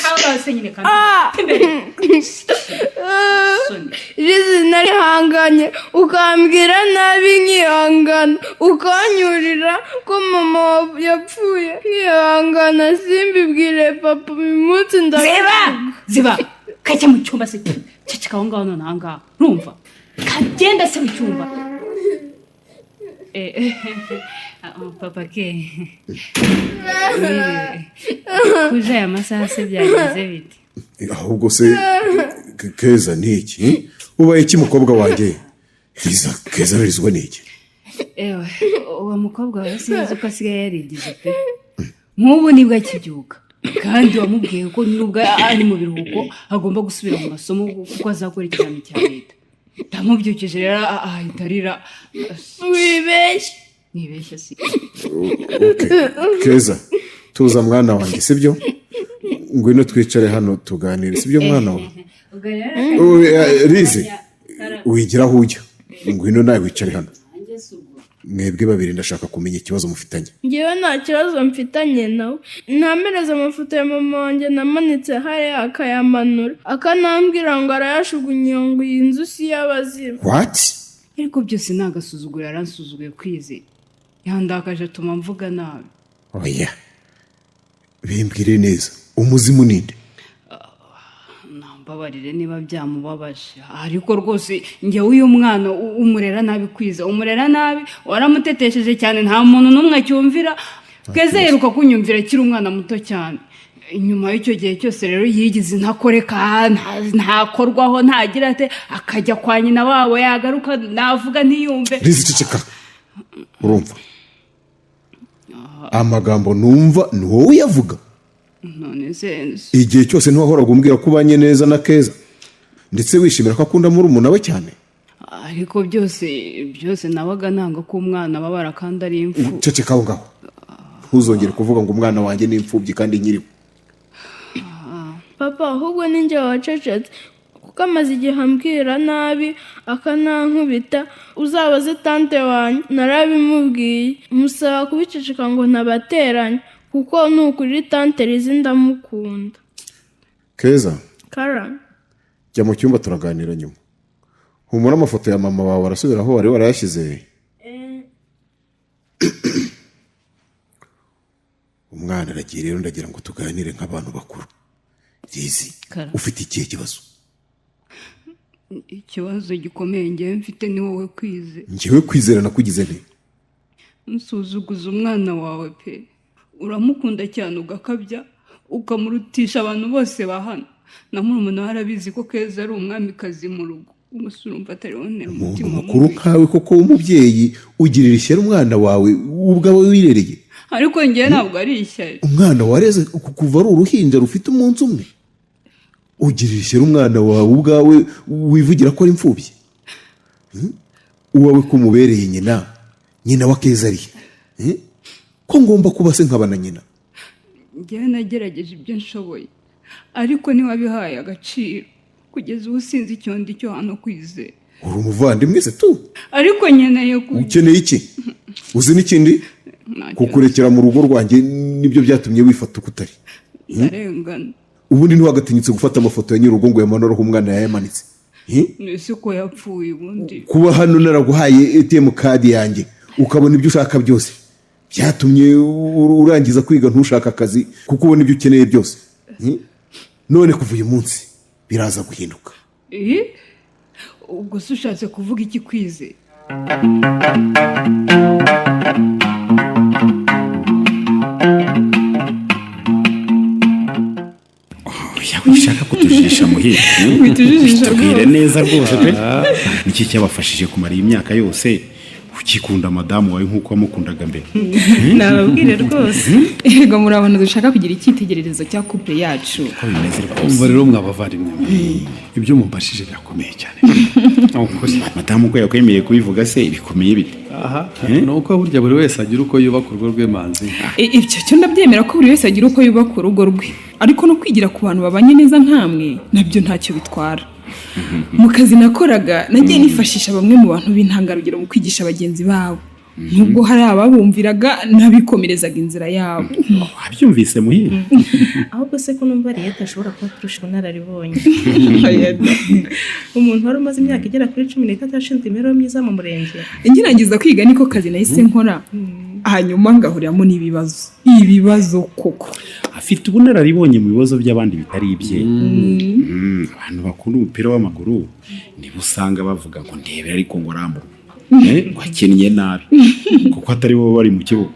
Lizi, narihanganye ukambwira nabi nkihangana, ukanyurira ko mama yapfuye nkihangana, simbibwire papa uyu munsi ziba kajya mu cyumba se ceceka aho ngaho none aha ngaha urumva kagenda se mu cyumba. papa ke kuje aya masaha se byageze bite? ahubwo se Keza ni iki? ubaye iki mukobwa wanjye? Keza arizwa ni iki? uwo mukobwa we sinzi ko asigaye yarigize pe, nk'ubu nibwo akibyuka kandi wamubwiye ko nubwo ari mu biruhuko agomba gusubira mu masomo kuko azakora ikizami cya leta. ndamubyukije rero ahita arira. Nibeshya si. Keza tuza mwana wanjye sibyo? ngwino twicare hano tuganire sibyo mwana wawe? Rize wigira aho ujya, ngwino nawe wicare hano. mwebwe babiri ndashaka kumenya ikibazo mufitanye. Ngewe nta kibazo mfitanye nawe, ntamereza amafoto ya mama wanjye namanitse hariya akayamanura akanambwira ngo arayashugunye ngo iyi nzu si y'abazima. What? ariko byose ni agasuzuguro yaransuzuguye Kwize, yandakaje atuma mvuga nabi. Oya bimbwire neza, umuzimu ninde? Nambabarire niba byamubabaje, ariko rwose njyewe uyu mwana umurera nabi Kwize, umurera nabi, waramutetesheje cyane nta muntu n'umwe cyumvira. Keza yeruka kunyumvira kiri umwana muto cyane. Inyuma y'icyo gihe cyose rero yigize ntakoreka, ntakorwaho, ntagira ate, akajya kwa nyina wabo, yagaruka navuga ntiyumve. Riziceceka urumva amagambo numva ni wowe yavuga. None se igihe cyose ntiwahoraga umbwira ko ubanye neza na Keza ndetse wishimira ko akunda murumuna we cyane. ariko byose nabaga nanga ko umwana babara kandi ari imfu. Ceceka aho ngaho, ntuzongere kuvuga ngo umwana wanjye ni imfubyi kandi nyiriwe. Papa ahubwo ninjye wacecetse kuko amaze igihe ambwira nabi akanankubita. Uzabaze tante wanjye, narabimubwiye musaba kubiceceka ngo ntabateranye kuko nukuri tante Rizi ndamukunda. Keza Kara, jya mu cyumba turaganira nyuma. Humura amafoto ya mama wawe arasubira aho wari warayashyize. Umwana aragiye rero, ndagira ngo tuganire nk'abantu bakuru. Rizi, ufite ikihe kibazo? Ikibazo gikomeye njyewe mfite ni wowe Kwize. Njyewe kwizera nakugize nte? Nsuzuguza umwana wawe pe, uramukunda cyane ugakabya ukamurutisha abantu bose bahana. na murumuna we arabizi ko Keza ari umwamikazi mu rugo. Gusa urumva atari wonera umutima mukuru nkawe koko w'umubyeyi ugirira ishyari umwana wawe ubwawe wirereye. ariko njye ntabwo ari ishyari. Umwana wareze kuva ari uruhinja rufite umunsi umwe, ugirira ishyari umwana wawe ubwawe wivugira ko ari imfubyi. uwawe ko umubereye nyina wa Keza ari ko ngomba kuba se nkaba na nyina. njyewe nagerageje ibyo nshoboye ariko ntiwabihaye agaciro, kugeza ubu sinzi icyo ndi cyo hano Kwize. uri umuvandimwe se tu, ariko nkeneye ukeneye iki? uzi n'ikindi kukurekera mu rugo rwanjye nibyo byatumye wifata uko utari. ndarengana. ubundi ntiwagatinyutse gufata amafoto ya nyir'urugo ngo yamanuraho umwana yayamanitse. nese ko yapfuye ubundi. kuba hano naraguhaye ATM kadi yanjye ukabona ibyo ushaka byose byatumye urangiza kwiga ntushaka akazi kuko ubona ibyo ukeneye byose. none kuva uyu munsi biraza guhinduka. ubwo se ushatse kuvuga iki Kwize? ushaka kutujisha muhire tubwire neza rwose pe niki cyabafashije kumara iyi myaka yose ukikunda madamu wawe nk'uko wamukundaga mbere nababwire rwose yego muri abantu dushaka kugira icyitegererezo cya couple yacu ko bimeze rwose umva rero mwabavandimwe ibyo mumbashije birakomeye cyane madamu ko yakwemereye kubivuga se bikomeye bite aha nuko burya buri wese agira uko yubaka urugo rwe manzi ibyo cyo ndabyemera ko buri wese agira uko yubaka urugo rwe ariko no kwigira ku bantu babanye neza nkamwe nabyo ntacyo bitwara mu kazi nakoraga nagiye nifashisha bamwe mu bantu b'intangarugero mu kwigisha bagenzi babo nubwo hari ababumviraga n'abikomerezaga inzira yabo wabyumvise muhire ahubwo se ko numva Ariete ashobora kuba turusha ubunararibonye umuntu wari umaze imyaka igera kuri 13 ashinzwe imibereho myiza mu murenge ngirangiza kwiga niko kazi nahise nkora hanyuma ngahuriramo ibibazo koko afite ubunararibonye mu bibazo by'abandi bitari ibye abantu bakunda umupira w'amaguru niba usanga bavuga ngo ndebera ariko ngo rambura wakennye nabi kuko atari bo bari mu kibuga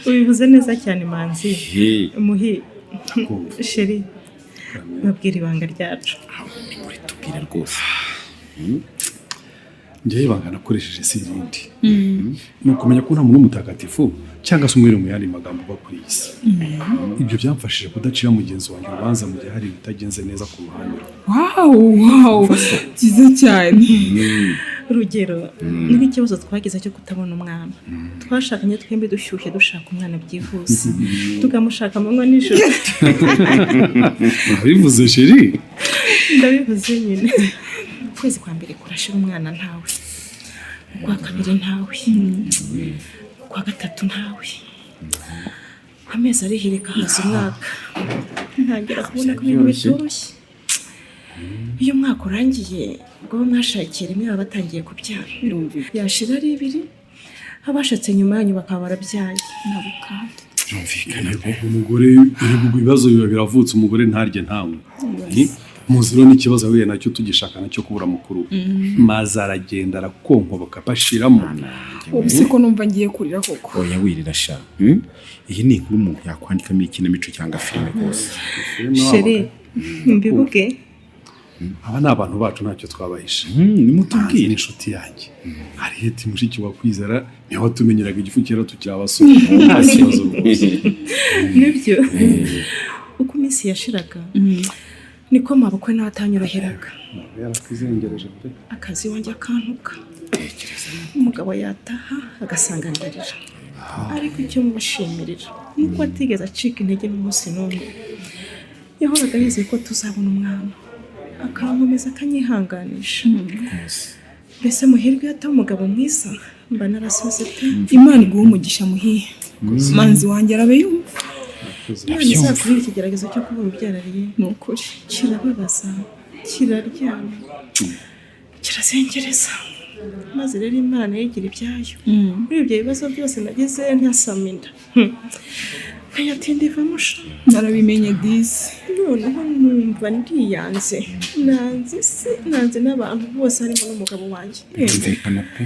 ubivuze neza cyane manzi muhi sheri babwira ibanga ryacu ni muri tubwire rwose njye ibanga nakoresheje si irindi ni ukumenya ko nta muntu w'umutagatifu cyangwa se umwere mu yandi magambo uba kuri iyi si ibyo byamfashije kudacira mugenzi wanjye urubanza mu gihe hari ibitagenze neza ku ruhande wow byiza cyane urugero niba ikibazo twagize cyo kutabona umwana twashakanye twembi dushyushye dushaka umwana byihuse tukamushaka amanywa n'ijoro bivuze sheri ndabivuze nyine ukwezi kwa mbere kurashira umwana ntawe kwa kabiri ntawe kwa gatatu ntawe amezi arihirika haza umwaka ntangira kubona ko ibintu bitoroshye iyo umwaka urangiye ubwo mwashakiye rimwe baba batangiye kubyara yashira ari 2 abashatse nyuma yanyu bakaba barabyaye nabo kandi byumvikana umugore ibibazo biba biravutse umugore ntarye ntawe muziro n'ikibazo ahuye nacyo tugishaka nacyo kubura mukuru maze aragenda arakonkoboka bashiramo ubuse ko numva ngiye kurira koko oya wirira sha iyi ni inkuru umuntu yakwandikamo ikinamico cyangwa filime rwose sheri mbivuge aba ni abantu bacu ntacyo twabahisha nimutubwire inshuti yanjye Ariete mushiki wa Kwizera niho watumenyeraga igifu kera tukiri abasore nta kibazo rwose nibyo uko iminsi yashiraga niko mabukwe n'atanyoroheraga yarakwizengereje pe akazi wanjye akantuka umugabo yataha agasanga ndarira ariko icyo mubashimirira nuko atigeze acika intege n'umunsi n'umwe yahoraga yizeye ko tuzabona umwana akankomeza akanyihanganisha mbese muhirwe yataha umugabo mwiza mba narasoze pe Imana iguha umugisha muhiye manzi wanjye arabe yumva Imana izakurira ikigeragezo cyo kuba ubyarariye ni ukuri kirababaza kiraryana kirazengereza maze rero Imana yigira ibyayo muri ibyo bibazo byose nagize ntasama inda nkayatinda ivamusha narabimenye disi noneho numva ndiyanze nanze n'abantu bose harimo n'umugabo wanjye byumvikana pe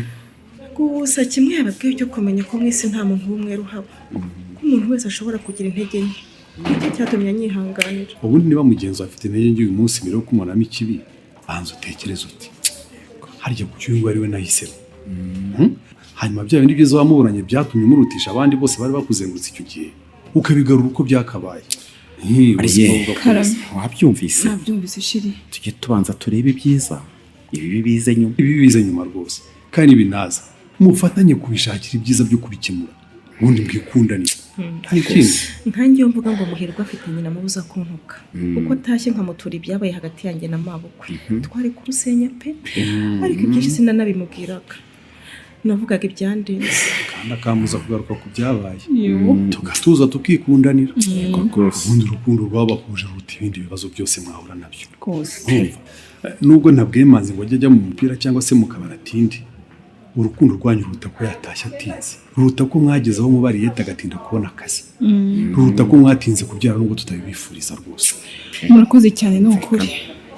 gusa kimwe yababwiye cyo kumenya ko mwese nta muntu w'umwe ruhaba ko umuntu wese ashobora kugira intege nke nicyo cyatumye anyihanganira ubundi niba mugenzi afite intege nke uyu munsi mbere yo kumunamo ikibi banza utekereza uti harya ku cyungu ari we nahisemo hanyuma bya bindi byiza wamuburanye byatumye umurutisha abandi bose bari bakuzengurutse icyo gihe ukabigarura uko byakabaye wabyumvise nabyumvise shiri tujye tubanza turebe ibyiza ibi bize nyuma rwose kandi binaza mufatanye kubishakira ibyiza byo kubikemura ubundi mwikundanira nkange iyo mvuga ngo muhirwa afite nyina mubuza kuntuka uko atashye nkamutura ibyabaye hagati yanjye na mabukwe twari kurusenya pe ariko ibyinshi sinanabimubwiraga navugaga ibyandenze kandi akamuza kugaruka ku byabaye tugatuza tukikundanira ubundi urukundo rwabahuje ruta ibindi bibazo byose mwahura nabyo nubwo ntabwemanze ngo ajye ajya mu mupira cyangwa se mu kabari atinde urukundo rwanyu ruruta ko yatashye atinze ruruta ko mwagezeho mu Ariete agatinda kubona akazi ruruta ko mwatinze kubyara nubwo tutabibifuriza rwose murakoze cyane ni ukuri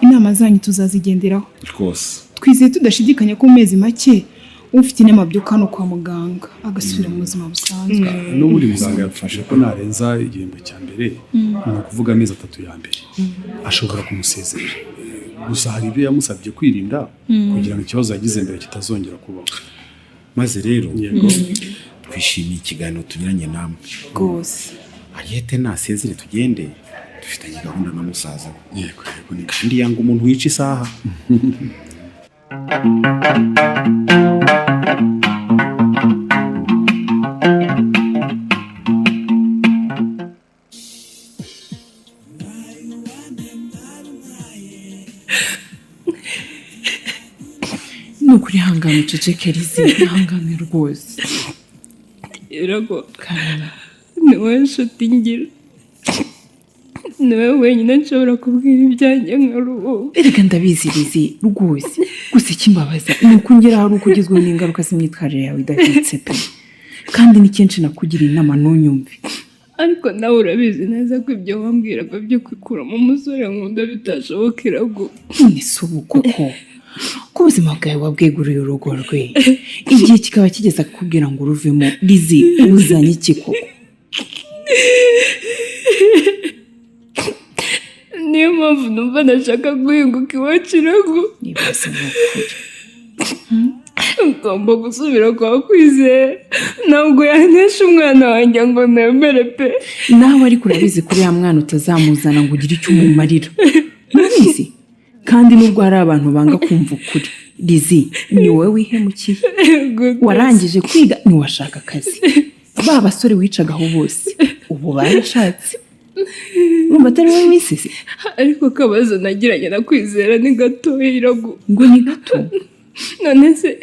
inama zanyu tuzazigenderaho rwose twizeye tudashidikanya ko mu mezi make ufite inama byo kano kwa muganga agasubira mu buzima busanzwe n'ubundi muganga yafashe ko narenza igihembwe cya mbere ni ukuvuga amezi 3 ya mbere ashobora kumusezerera gusa hari ibyo yamusabye kwirinda kugira ngo ikibazo yagize mbere kitazongera kubaho maze rero twishimiye ikiganiro tunyuranye namwe rwose. Ariyete nasezere tugende, dufitanye gahunda na musaza we. Yego kandi yanga umuntu wica isaha. Nukuri hangana uceceke Lizzie, hangana rwose. Irago ni wowe nshuti ngira, ni wowe wenyine nshobora kubwira ibyanjye nkaruhuka. Erega ndabizi Lizzie rwose, gusa ikimbabaza ni uko ngera hari uko ugizwe n'ingaruka z'imyitwarire yawe idahwitse pe, kandi ni kenshi nakugira inama ntunyumve. Ariko nawe urabizi neza ko ibyo wambwiraga byo kwikura mu musore nkunda bitashoboka Irago. Ni subu koko ko ubuzima bwawe wabweguriye urugo rwe, igihe kikaba kigeze akubwira ngo uruvemo. Lizzie uzanye iki koko? Niyo mpamvu numva nashaka guhinguka iwacu Irago. Nibaze n'ukuri ngomba gusubira kwa Kwizera, ntabwo yanesha umwana wanjye ngo nemere pe. nawe ariko urabizi kuri ya mwana utazamuzana ngo ugire icyo umumarira, urabizi. Kandi nubwo hari abantu banga kumva ukuri, Lizzie ni wowe wihemukiye. Warangije kwiga ntiwashaka akazi, ba basore wicagaho bose ubu barashatse. Urumva atari wowe wisize? Ariko akabazo nagiranye na Kwizera ni gatoya Irago. Ngo ni gato? None se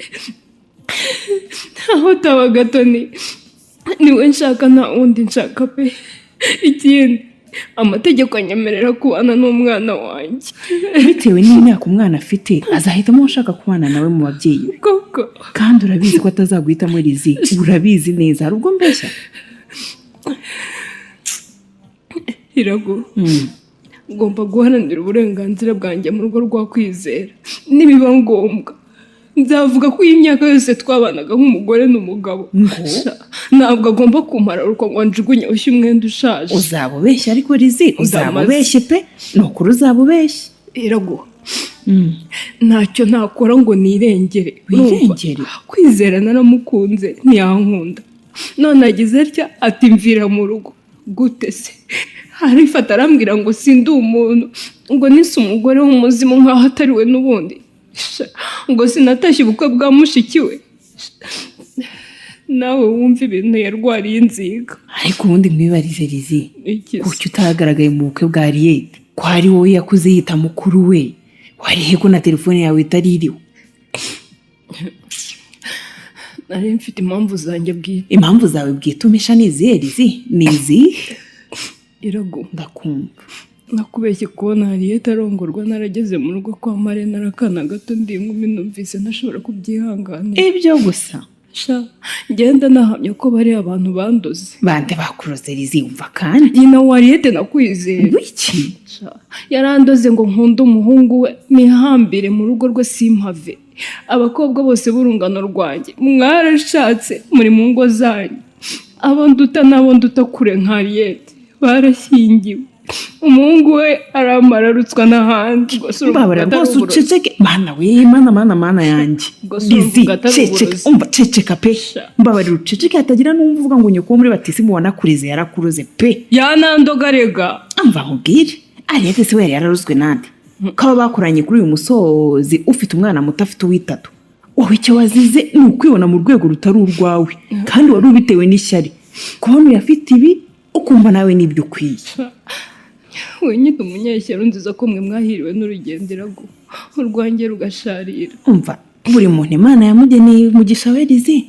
aho taba gato niwe nshaka, nta wundi nshaka pe. Ikindi amategeko anyemerera kubana n'umwana wanjye. Bitewe n'imyaka umwana afite azahitamo ushaka kubana nawe mu babyeyi. Koko kandi urabizi ko atazaguhitamo Lizzie, urabizi neza. Hari ubwo mbeshya? Irago ngomba guharanira uburenganzira bwanjye mu rugo rwa Kwizera. Nibiba ngombwa nzavuga ko iyi myaka yose twabanaga nk'umugore n'umugabo ntabwo agomba kumara uruko ngo njugunye ushye umwenda ushaje. Uzabubeshya ariko Lizzie, uzabubeshye pe, nukuri uzabubeshye. Irago ntacyo ntakora ngo nirengere. Wirengere? Kwizera naramukunze ntiyankunda, none agize atya ati mvira mu rugo. Gute se? Arifata arambwira ngo sindi umuntu, ngo nise umugore w'umuzimu nk'aho atari we n'ubundi, ngo sinatashye ubukwe bwa mushiki we. Nawe wumva ibintu yarwariye inziga. Ariko ubundi mwibarize Lizzie, kuki utagaragaye mu bukwe bwa Ariyete? Ko ari wowe yakuze yita mukuru we, warihe ko na telefone yawe itari iriho? Nari mfite impamvu zanjye bwite. Impamvu zawe bwite umesha ni izihe Lizzie? Ni izihe? Irago ndakumva. Nakubeshye kubona Ariyete arongorwa narageze mu rugo kwa Marina arakana gato ndi inkumi, numvise ntashobora kubyihanganira. Ibyo gusa ngenda nahamya ko bari abantu bandoze. Bande bakuroze Lizzie? Umva kandi nyina wa Ariyete nakwizeye. Wiki yarandoze ngo nkunda umuhungu we nihambire mu rugo rwe simpave. Abakobwa bose b'urungano rwanjye mwarashatse muri mu ngo zanyu, abo nduta n'abo nduta kure nka Ariyete barashyingiwe. Umuhungu we aramararutswa n'ahandi. Mbabara rwose uceceke. Mana we, mana yanjye. Lizzie ceceka, umva ceceka pe. Mbabarira uceceke hatagira n'umvuga ngo nyoko muri batisimu wanakureze yarakuroze pe. Yanandogarega. Amva nkubwire, Ariyete se we yararuzwe nande? Kaba bakuranye kuri uyu musozi ufite umwana muto afite uwitatu. Wowe icyo wazize ni ukwibona mu rwego rutari urwawe, kandi wari ubitewe n'ishyari. Kubona uyafite ibi ukumva nawe nibyo ukwiye. Wenyine umunyeshyari nziza ko mwe mwahiriwe n'urugendo Irago, urwanjye rugasharira. Umva buri muntu Imana yamugeneye umugisha we Lizzie,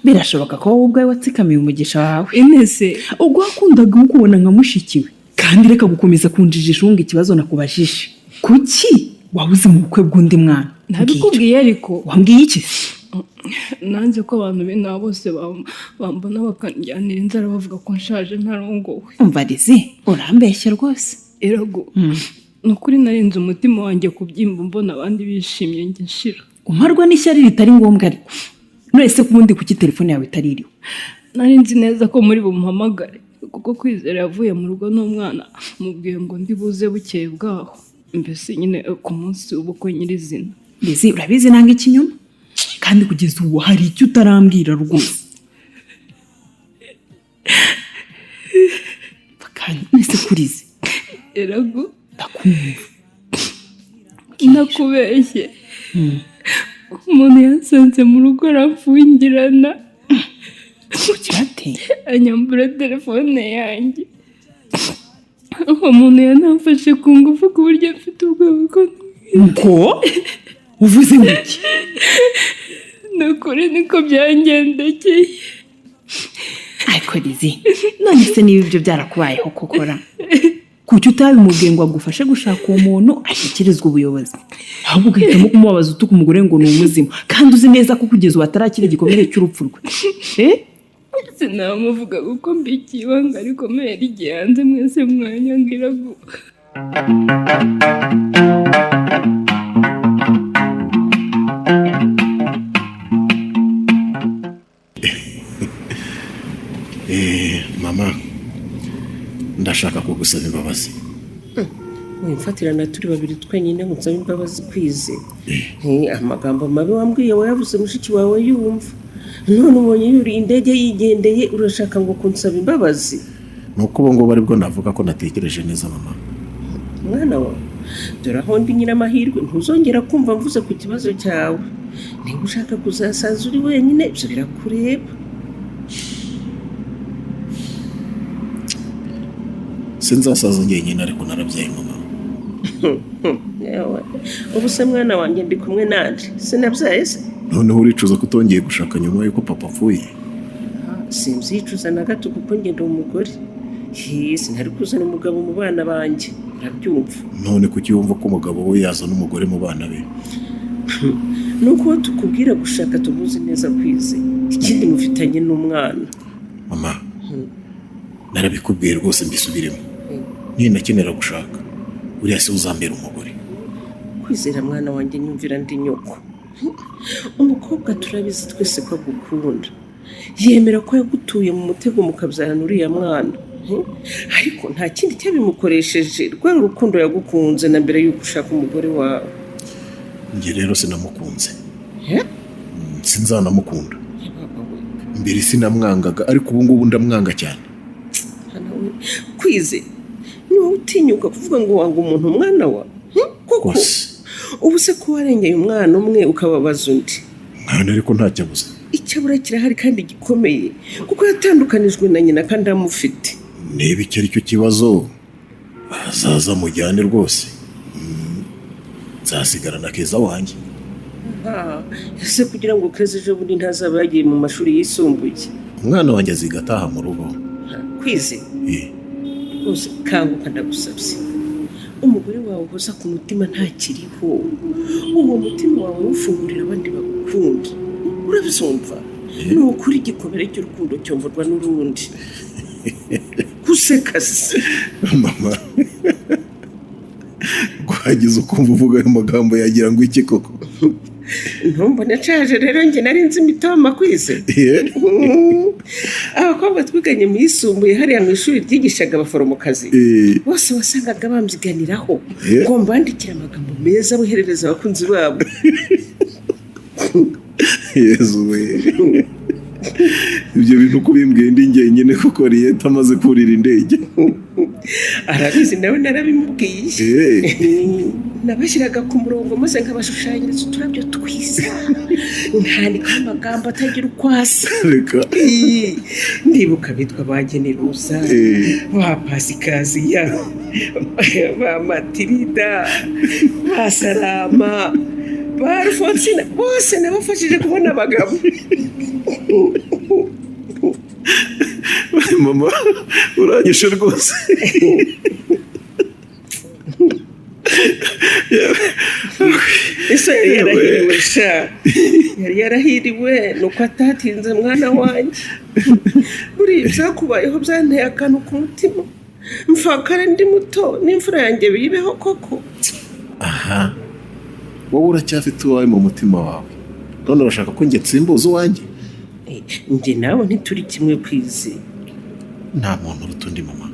birashoboka ko wowe ubwawe watsikamiye umugisha wawe. Inese ubwo wakundaga mukubona nka mushikiwe, kandi reka gukomeza kunjijisha unga ikibazo nakubajije. Kuki wabuze mu bukwe bw'undi mwana? Ntabikubwiye ariko. Wambwiye iki? Nanze ko abantu b'inaha bose bambona bakanjyanira inzara bavuga ko nshaje ntarongowe. Umva Lizzie urambeshye rwose. Irago nukuri narinze umutima wanjye kubyimba mbona abandi bishimye njye nshira. Umarwa n'ishyari ritari ngombwa ariko none se kubundi kuki telefone yawe itari iriho? Narinzi neza ko muri bumuhamagare kuko Kwizera yavuye mu rugo n'umwana mubwiye ngo ndi buze bukeye bwaho, mbese nyine ku munsi w'ubukwe nyirizina. Lizzie urabizi nanga ikinyoma, kandi kugeza ubu hari icyo utarambwira rwose. Kandi nese kurize Iragu ndakumva. nakubeshye umuntu yansanze mu rugo aramfungirana kugira ate anyambura telefone yanjye. uwo muntu yanamfashe ku ngufu ku buryo mfite ubwoba ko ngo uvuze iki? nukuri niko byangendekeye. ariko rizi none se niba ibyo byarakubayeho kokora kuki utabimubwiye ngo agufashe gushaka uwo muntu ashyikirizwa ubuyobozi, ahubwo ugahitamo kumubabaza utuka umugore ngo ni umuzima kandi uzi neza ko kugeza ubu atarakira igikomere cy'urupfu rwe? sinamuvuga kuko mbikiye ibanga rikomeye rigiye hanze, mwese mwanyangira vuba. mama ndashaka kugusaba imbabazi. wimfatirana turi babiri twenyine nkusaba imbabazi kwize. amagambo mabi wambwiye wayavuze mushiki wawe yumva, none ubonye yuri indege yigendeye urashaka ngo kunsaba imbabazi? nuko ubu ngubu aribwo navuga ko natekereje neza mama. mwana wawe dore aho ndi nyiramahirwe ntuzongera kumva mvuze ku kibazo cyawe. niba ushaka kuzasaza uri wenyine ibyo birakureba. sinzasaza njyenyine ariko narabyaye mama. ubu se mwana wanjye ndi kumwe nande sinabyaye se? noneho uricuza ko utongeye gushaka nyuma y'uko papa apfuye? simzicuza na gato kuko njye ndi umugore. sinari kuzana umugabo mu bana banjye urabyumva. none kuki wumva ko umugabo we yazana umugore mu bana be? nuko tukubwira gushaka tumuzi neza kwize, ikindi mufitanye n'umwana. mama narabikubwiye rwose mbisubiremo, ninakenera gushaka uriya se uzambera umugore. kwizera mwana wanjye nyumvira ndi nyoko. umukobwa turabizi twese ko agukunda, yemera ko yagutuye mu mutego mukabyarana uriya mwana, ariko nta kindi cyabimukoresheje rwari urukundo yagukunze na mbere y'uko ushaka umugore wawe. njye rero sinamukunze, sinzanamukunda. mbere sinamwangaga ariko ubu ngubu ndamwanga cyane. kwize niba utinyuka kuvuga ngo wanga umuntu umwana wa koko ubu se ko warengeye umwana umwe ukababaza undi? mwana ariko ntacyo abuze. icyabura kirahari kandi gikomeye kuko yatandukanijwe na nyina kandi amufite. niba icyo ari cyo kibazo azaza mujyane rwose, nzasigarana Keza wanjye. ese kugira ngo Keza ejo bundi ntazaba yagiye mu mashuri yisumbuye? umwana wanjye aziga ataha mu rugo. kwize rwose kanguka ndagusabye, umugore wawe uhoza ku mutima ntakiriho, uwo mutima wawe ufungurira abandi bagukunda, urabyumva? ni ukuri igikomere cy'urukundo cyomvorwa n'urundi. guseka se mama guhagize ukumva uvuga ayo magambo yagira ngo iki koko? ntumbone nshaje rero njye nari nzi imitoma kwize. abakobwa twiganye mu yisumbuye hariya mu ishuri ryigishaga abaforomokazi bose wasangaga bambyiganiraho ngo mbandikire amagambo meza boherereza abakunzi babo. yezu we ibyo bintu uko bimbwiye ndi njyenyine kuko Riyeta amaze kurira indege. arabizi nawe narabimubwiye. nabashyiraga ku murongo maze nkabashushanyiriza uturabyo twiza nkandikaho amagambo atagira uko asa. ndibuka bitwa ba Generusa, ba Pasikaziya, ba Matirida, ba Salama, ba Alfonsina, bose nabafashije kubona abagabo. mama uranyishe rwose. ese yari yarahiriwe sha, yari yarahiriwe nuko atatinze mwana wanjye. buriya ibyakubayeho byanteye akantu ku mutima, mfakare ndi muto n'imfura yanjye bibeho koko. aha wowe uracyafite uwawe mu mutima wawe, none urashaka ko njye nsimbuza uwanjye? njye nawe ntituri kimwe kwize. nta muntu uruta undi mama.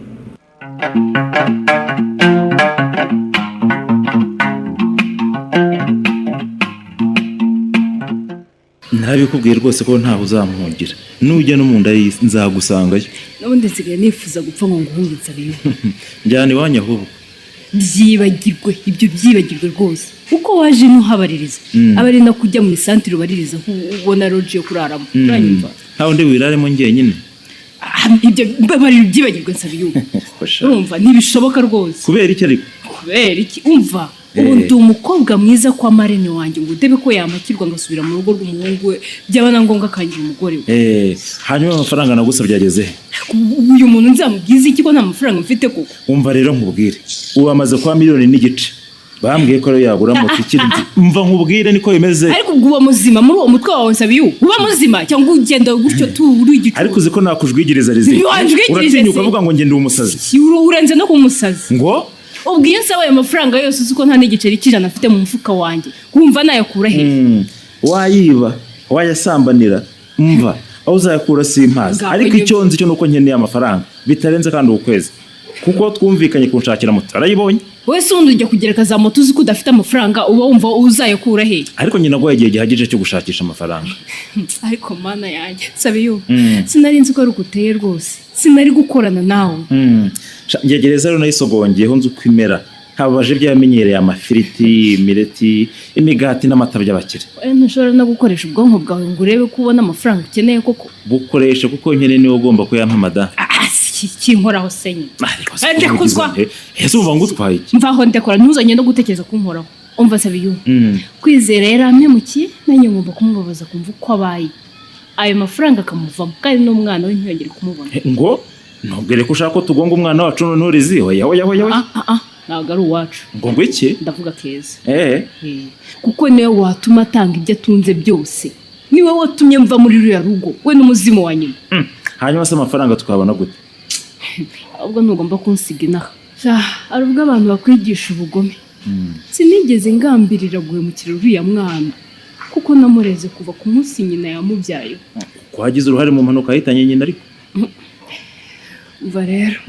ntabikubwiye rwose ko ntaho uzamuhungira nujya no mu nda y'isi nzagusangayo n'ubundi nsigaye nifuza gupfa ngo nguhunge Nsabiyuhi njyana iwanyu ahubwo byibagirwe rwose uko waje ntuhabaririza abarinda kujya mu isantire ubaririza ubona roji yo kuraramo uranyumva ntaho ndi wiraremo njyenyine ibyo babarira byibagirwe Nsabiyuhi urumva ntibishoboka rwose kubera iki ariko kubera iki umva ubu ndi umukobwa mwiza kwa marene wanjye ngo udebe ko yamakirwa ngasubira mu rugo rw'umuhungu we byaba na ngombwa akangira umugore we hanyuma amafaranga nagusabye ageze uyu muntu nzamubwiza iki ko nta mafaranga mfite koko umva rero nkubwire ubu amaze kwa 1.5 miliyoni bambwiye ko yagura moto ikiri mva nkubwire niko bimeze ariko ubwo uba muzima muri uwo mutwe wawe Nsabiyuhi uba muzima cyangwa ugenda gutyo tu uri igicu ariko uzi ko nakujwigiriza rizi uratinyuka uvuga ngo ngende umusazi urenze no kumusazi ngo ubwo iyo nsaba ayo mafaranga yose uzi ko nta n'igiceri cy'ijana afite mu mufuka wanjye wumva nayakura he wayiba wayasambanira mva aho uzayakura simpazi ariko icyo nzi cyo nuko nkeneye amafaranga bitarenze kandi ukwezi kuko twumvikanye kunshakira moto arayibonye wese undi ujya kugereka za moto uzi ko udafite amafaranga uba wumva uzayakura he ariko nyina ngo yagiye gihagije cyo gushakisha amafaranga ariko mana yanjye Nsabiyuhi sinari nzi ko ari uguteye rwose sinari gukorana nawe ngegereza rero nayisogongeyeho nzi uko imera habaje byamenyereye amafiriti imireti imigati n'amata by'abakire ntushobora no gukoresha ubwonko bwawe ngo urebe ko ubona amafaranga ukeneye koko bukoresha kuko nyine niwe ugomba kuyampa madame kinkoraho senye ese umva ngo utwaye iki mvaho ndekora ntuzanye no gutekereza kunkoraho umva Nsabiyuhi kwizera yari ampemukiye nanjye ngomba kumubabaza kumva uko abaye ayo mafaranga akamuvamo kandi n'umwana we ntiyongere kumubona ngo ntubwire ko ushaka ko tugonga umwana wacu n'urizi oya ntabwo ari uwacu ngo iki ndavuga Keza kuko niwe watuma atanga ibyo atunze byose niwe watumye mva muri ruriya rugo we n'umuzimu wa nyina hanyuma se amafaranga tukabona gute ahubwo ntugomba kunsiga inaha hari ubwo abantu bakwigisha ubugome sinigeze ngambirira guhemukira uriya mwana kuko namureze kuva ku munsi nyina yamubyaye kwagize uruhare mu mpanuka yahitanye nyina ariko umva rero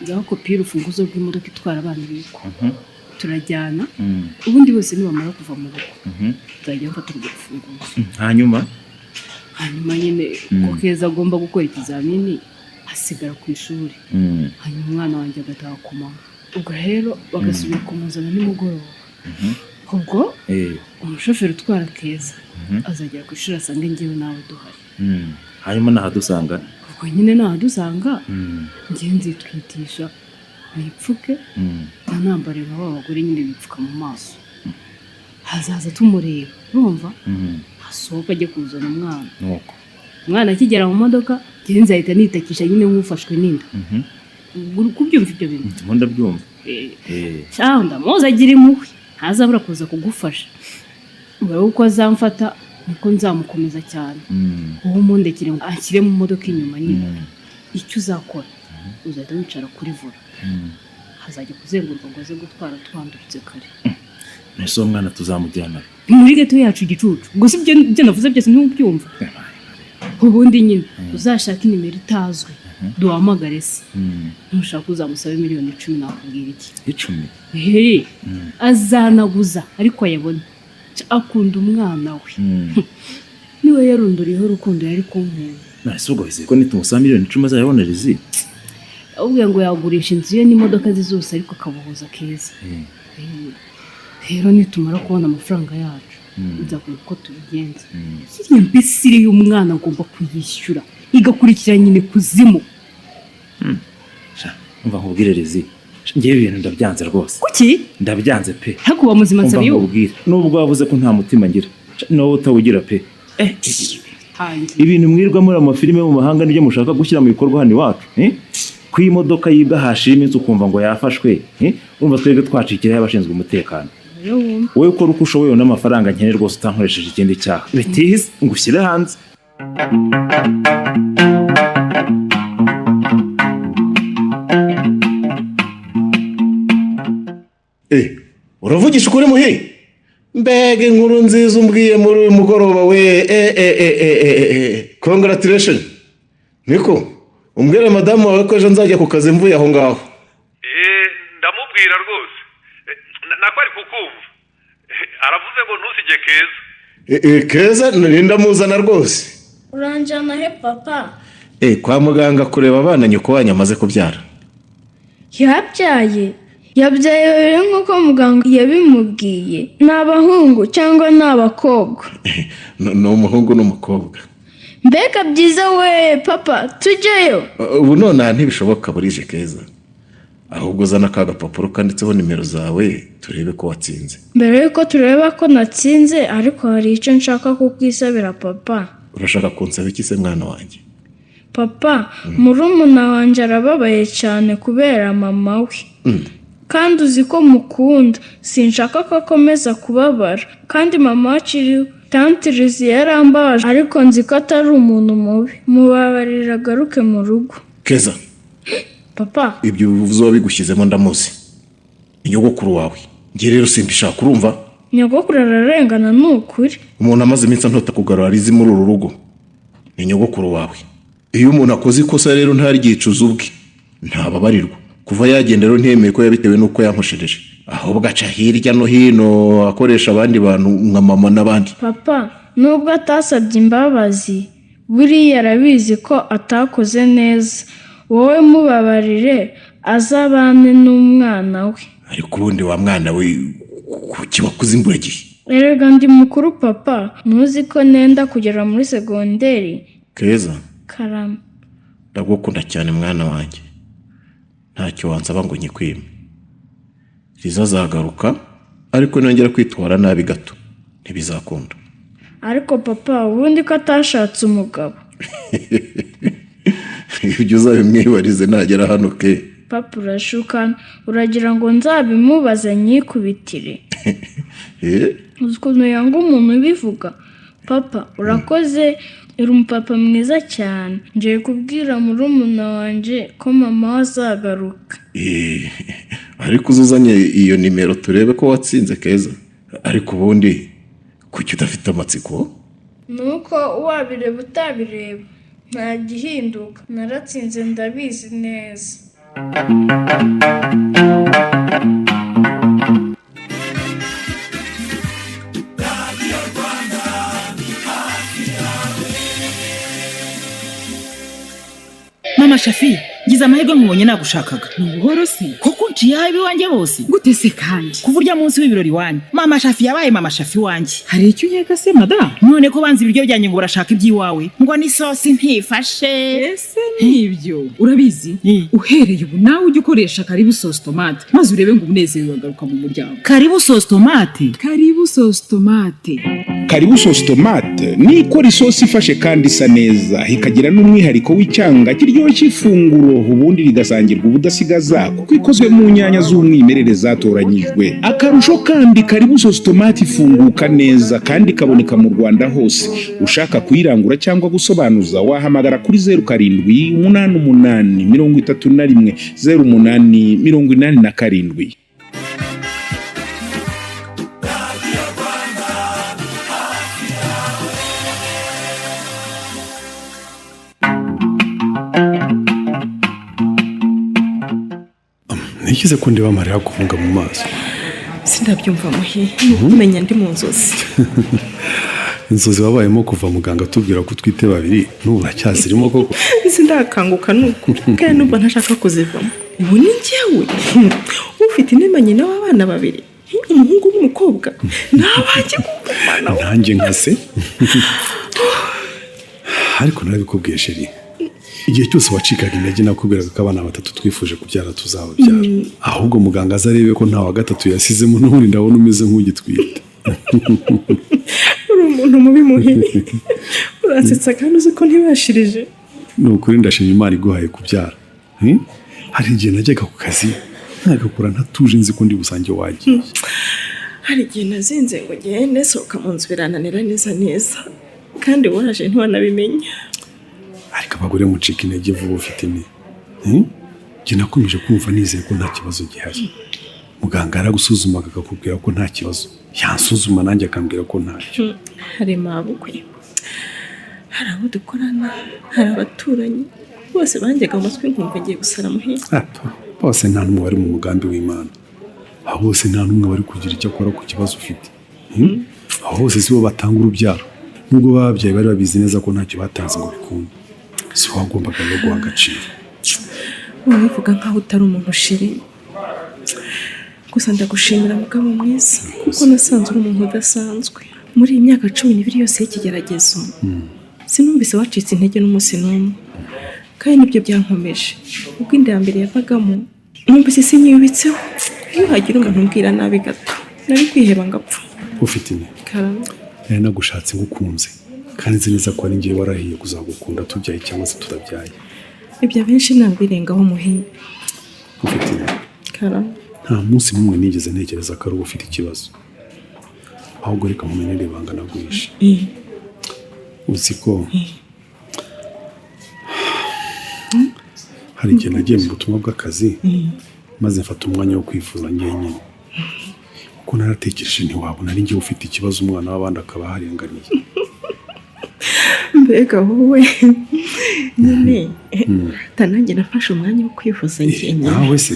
ngaho kopi y'urufunguzo rw'imodoka itwara abana biko turajyana ubundi bose nibamara kuva mu rugo nzajya mfata urwo rufunguzo hanyuma nyine ko Keza agomba gukora ikizamini asigara ku ishuri hanyuma umwana wanjye agataha ku manywa ubwo rero bagasubira kumuzana nimugoroba ubwo umushoferi utwara Keza azagera ku ishuri asanga njyewe nawe duhari hanyuma nahadusanga ubwo nyine nahadusanga njyewe nzitwitisha nipfuke nanambare nka ba bagore nyine bipfuka mu maso hazaza tumureba urumva asohoka ajya kuzana umwana umwana akigera mu modoka njyewe nzahita nitakisha nyine nk'ufashwe n'inda kubyumva ibyo bintu ndimo ndabyumva cyangwa ndamuzi agira impuhwe ntazabura kuza kugufasha ubwo uko azamfata niko nzamukomeza cyane uwo mundekere ngo anshyire mu modoka inyuma nyine icyo uzakora uzahita wicara kuri vola hazajya kuzenguruka ngo aze gutwara twandurutse kare nese uwo mwana tuzamujyana muri geto yacu igicucu gusa ibyo navuze byose ntubyumva ubundi nyine uzashaka inimero itazwi duhamagare se ntushaka uzamusabe 10 miliyoni nakubwira iki 10 azanaguza ariko ayabona akunda umwana we niwe yarunduriyeho urukundo yari kunkunda nase ubwo bize ko nitumusaba 10 miliyoni azayabona rizi ubwo ngo yagurisha inzu ye n'imodoka ze zose ariko akabuhuza Keza rero nitumara kubona amafaranga yacu nzakora uko tubigenza kiriya mbesire y'umwana agomba kuyishyura igakurikira nyine kuzimu umva nkubwire rizi ngewe ibintu ndabyanze rwose kuki ndabyanze pe hakuba muzima Nsabiyuhi nubwo wavuze ko nta mutima ngira nawe utawugira pe ibintu mwirwa muri amafilime mu mahanga nibyo mushaka gushyira mu bikorwa hano iwacu ku imodoka yibwa hashira iminsi ukumva ngo yafashwe urumva twebwe twacikiraho abashinzwe umutekano wowe ukora uko ushoboye n'amafaranga nkene rwose utankoresheje ikindi cyaha bitize ngushyire hanze uravugisha ukuri muhe mbega inkuru nziza umbwiye muri uyu mugoroba we congratulation niko umbwire madamu wawe ko ejo nzajya ku kazi mvuye aho ngaho ndamubwira rwose nako ari kukumva aravuze ngo ntusige Keza Keza ndamuzana rwose. Uranjyana he papa? Kwa muganga kureba abana nyoko wanyu amaze kubyara. Yabyaye nk'uko muganga yabimubwiye. Ni abahungu cyangwa ni abakobwa? Ni umuhungu n'umukobwa. Mbega byiza we papa, tujyeyo. Ubu none ntibishoboka burije Keza. Ahubwo zana ka gapapuro kanditseho nimero zawe turebe ko watsinze. Mbere yuko tureba ko natsinze, ariko hari icyo nshaka kukwisabira papa. Urashaka kunsaba iki se mwana wanjye? Papa, murumuna wanjye arababaye cyane kubera mama we. Kandi uzi ko mukunda, sinshaka ko akomeza kubabara. Kandi mama akiriho, Tante Lizzie yarambabaje, ariko nzi ko atari umuntu mubi. Mubabarira agaruke mu rugo. Keza. Papa, ibyo uvuze bigushyizemo ndamuzi. Inyogokuru wawe. Ngiye rero simbishaka urumva? Nyogokuru ararengana n'ukuri. Umuntu amaze iminsi antota kugarura rizi muri uru rugo. Ni nyogokuru wawe. Iyo umuntu akoze ikosa rero ntari gicuza ubwe. Ntababarirwa. Kuva yagenda rero ntiyemeye ko yabitewe nuko yankoshereje. Ahubwo aca hirya no hino akoresha abandi bantu nka mama n'abandi. Papa, nubwo atasabye imbabazi, buriya arabizi ko atakoze neza. Wowe mubabarire azabane n'umwana we. Ariko ubundi wa mwana we kuki wakuze imburagihe? Erega ndi mukuru papa, ntuzi ko nenda kugera muri segonderi. Keza. Karama. Ndagukunda cyane mwana wanjye. Ntacyo wansaba ngo nyikwime. Rizazagaruka, ariko nongera kwitwara nabi gato. Ntibizakunda. Ariko papa, ubundi ko atashatse umugabo. Ibyo uzabimwibarize nagera hano ke. Papa urashukana, uragira ngo nzabimubaze nyikubitire. Uzi ukuntu yanga umuntu ubivuga. Papa, urakoze, uri umupapa mwiza cyane. Ngiye kubwira murumuna wanjye ko mama azagaruka. Ariko uzuzanye iyo nimero turebe ko watsinze Keza. Ariko ubundi kuki udafite amatsiko? Nuko wabireba utabireba nta gihinduka. Naratsinze ndabizi neza. Mama Shafi, ngize amahirwe nkubonye nagushakaga. Nubuhoro si? Koko nciye habi wanjye bose. Gute se kandi? Kuvurya munsi w'ibirori wanyu. Mama Shafi yabaye Mama Shafi wanjye. Hari icyo unyeka se madam? None ko banzi ibiryo byanjye ngo barashaka iby'iwawe. Ngo ni sosi ntifashe. Ese nibyo. Urabizi? Uhereye ubu nawe ujye ukoresha Karibu sauce tomate. Maze urebe ngo umunezero wagaruka mu muryango. Karibu sauce tomate. Karibu sauce tomate. Karibu sauce tomate ni ikora isosi ifashe kandi isa neza, ikagira n'umwihariko w'icyanga kiryoshye ifunguro, ubundi rigasangirwa ubudasigaza kuko ikozwe mu nyanya z'umwimerere zatoranyijwe. Akarusho kandi Karibu sauce tomate ifunguka neza kandi ikaboneka mu Rwanda hose. Ushaka kuyirangura cyangwa gusobanuza wahamagara kuri 0788310887. Nikize ko ndiba Mariya kufunga mu maso. Sindabyumva muhi. Umenya ndi mu nzozi. Inzozi wabayemo kuva muganga tubwira ko twite babiri n'ubu uracyazirimo koko. Sindakanguka nuko. Kandi numva ntashaka kuzivamo. Ubu ni njyewe. Ufite inemanye n'abana babiri. Umuhungu n'umukobwa. Nabanje kumana. Nanjye nkase. Ariko nabikubwiye sheri. Igihe cyose wacikaga intege nakubwiraga ko abana batatu twifuje kubyara tuzababyara. Ahubwo muganga azarebe ko nta wa gatatu yasizemo n'ubundi ndabona umeze nk'ugitwite. Uri umuntu mubi muhi. Urasetsa kandi uzi ko ntibashirije. Ni ukuri ndashima Imana iguhaye kubyara. Hari igihe najyaga ku kazi ntagakora ntatuje nzi ko ndi busange wagiye. Hari igihe nazinze ngo ngende sohoka mu nzu birananira neza. Kandi waraje ntiwanabimenya. Ariko abagore mucika intege vuba ufite ni. Njye nakomeje kumva nizeye ko nta kibazo gihari. Muganga aragusuzuma akakubwira ko nta kibazo. Yansuzuma nanjye akambwira ko ntacyo. Hari mabukwe. Hari abo dukorana, hari abaturanyi. Bose banjyaga amatwi nkumva ngiye gusara muhira. Bose nta n'umwe bari mu mugambi w'Imana. Aho bose nta n'umwe bari kugira icyo akora ku kibazo ufite. aho hose si bo batanga urubyaro nubwo bababyaye bari babizi neza ko ntacyo batanze ngo bikunde si wagombaga no guha agaciro urabivuga nkaho utari umuntu shiri gusa ndagushimira mugabo mwiza kuko nasanze uri umuntu udasanzwe muri iyi myaka 12 yose y'ikigeragezo sinumvise wacitse intege n'umunsi n'umwe kandi nibyo byankomeje ubwo inda ya mbere yavagamo numvise sinyibitseho iyo hagira umuntu umbwira nabi gato nari kwiheba ngapfa ufite ine nari nagushatse ngukunze kandi nzi neza ko ari ngiye warahiye kuzagukunda tubyaye cyangwa se turabyaye ibyo benshi nabirengaho muhiye ufite ine nta munsi n'umwe nigeze ntekereza ko ari uba ufite ikibazo ahubwo reka mumenere ibanga naguhishe uzi ko hari igihe nagiye mu butumwa bw'akazi maze mfata umwanya wo kwifuza njyenyine kuko naratekereje ntiwabona ari ngiye ufite ikibazo umwana w'abandi akaba aharenganiye mbega wowe nyine tanange nafashe umwanya wo kwifuza njyenyine nawe se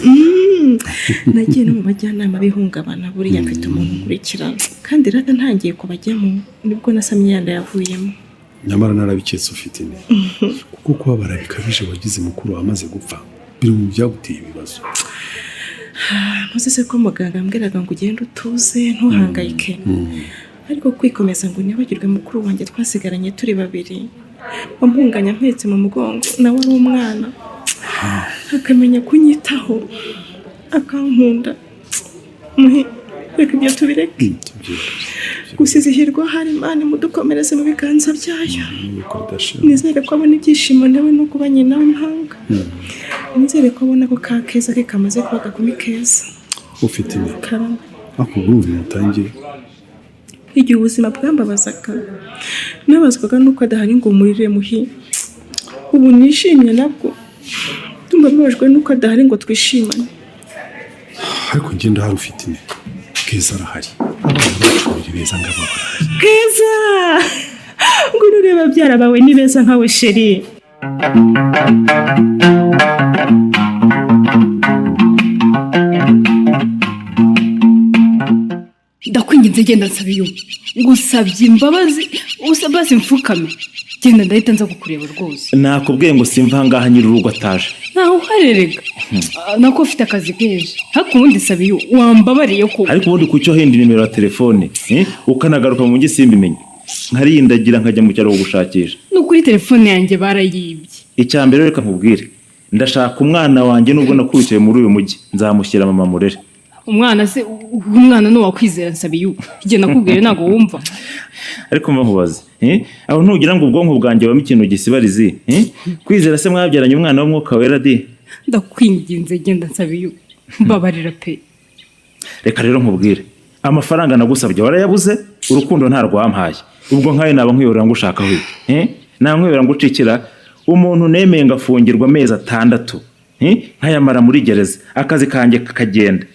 nagiye no mu majyanama bihungabana buriya mfite umuntu ukurikirana kandi rata ntangiye kubajyamo nibwo nasamye yanda yavuyemo nyamara narabiketse ufite ine kuko kubabara bikabije wagize mukuru wamaze gupfa biri mu byaguteye ibibazo ntuzese ko muganga ambwiraga ngo ugende utuze ntuhangayike ariko kwikomeza ngo nibagirwe mukuru wanjye twasigaranye turi babiri wampunganya mpetse mu mugongo nawe ari umwana akamenya kunyitaho akankunda reka ibyo tubireke gusa izihirwa hari Imana imudukomereze mu biganza byayo nizere ko abona ibyishimo nawe no kuba nyina w'impanga nizere ko abona ko ka keza ke kamaze kuba gakumi keza ufite ine ako urumva umutangiye igihe ubuzima bwambabazaga nabazwaga nuko adahari ngo umurire muhi ubu nishimye nabwo tumba mbabajwe nuko adahari ngo twishimane ariko ngenda hari ufite ine keza arahari abana bacu babiri beza ngababara keza ngo ureba byara bawe ni beza nkawe sheri ndakwinginze genda nsabiyo ngusabye imbabazi usabase mfukame genda ndahita nza kukureba rwose nakubwiye ngo simva ngaha nyiri urugo ataje ntaho uharerega nako ufite akazi kenshi ariko ubundi sabiyo wambabariye ko ariko ubundi kucyo hindi nimero ya telefone ukanagaruka mu gisimba imenye nkarindagira nkajya mu cyaro gushakisha n'ukuri telefone yanjye barayibye icyambere reka nkubwire ndashaka umwana wanjye nubwo nakurikiye muri uyu mujyi nzamushyira mama murere umwana se umwana no wakwizera nsabiyo igihe nakubwire ntago wumva ariko mva nkubaze aho ntugira ngo ubwonko bwanjye bamo ikintu gisibarizi kwizera se mwabyaranye umwana w'umwuka wera di ndakwinginze genda nsabiyo mbabarira pe reka rero nkubwire amafaranga nagusabye warayabuze urukundo ntarwampaye ubwo nkaye naba nkwiyora ngo ushaka we nankwiyora ngo ucikira umuntu nemeye ngafungirwa amezi 6 nkayamara muri gereza akazi kanjye kakagenda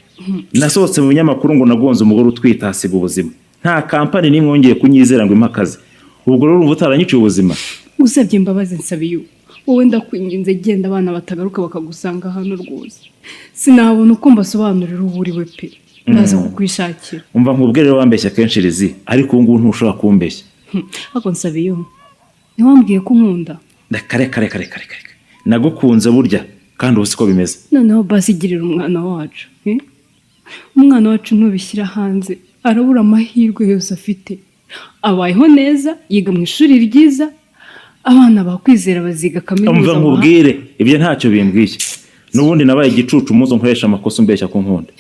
nasohotse mu binyamakuru ngo nagonze umugore utwita hasiga ubuzima nta kampani nimwe wongeye kunyizera ngo impakaze ubwo rero urumva utaranyiciye ubuzima usabye imbabazi nsabiyo wowe ndakwinginze genda abana batagaruka bakagusanga hano rwose sinabona uko mbasobanurira uburiwe pe naza kukwishakira umva nkubwire wambeshya kenshi rizi ariko ubu ngubu ntushobora kumbeshya ako nsabiyo ntiwambwiye ko nkunda kare nagukunze burya kandi ubu siko bimeze noneho basigirira umwana wacu umwana wacu ntubishyira hanze arabura amahirwe yose afite abayeho neza yiga mu ishuri ryiza abana bakwizera baziga kaminuza umva nkubwire ibyo ntacyo bimbwiye n'ubundi nabaye igicucu muzo nkoresha amakosa umbeshya ku nkunda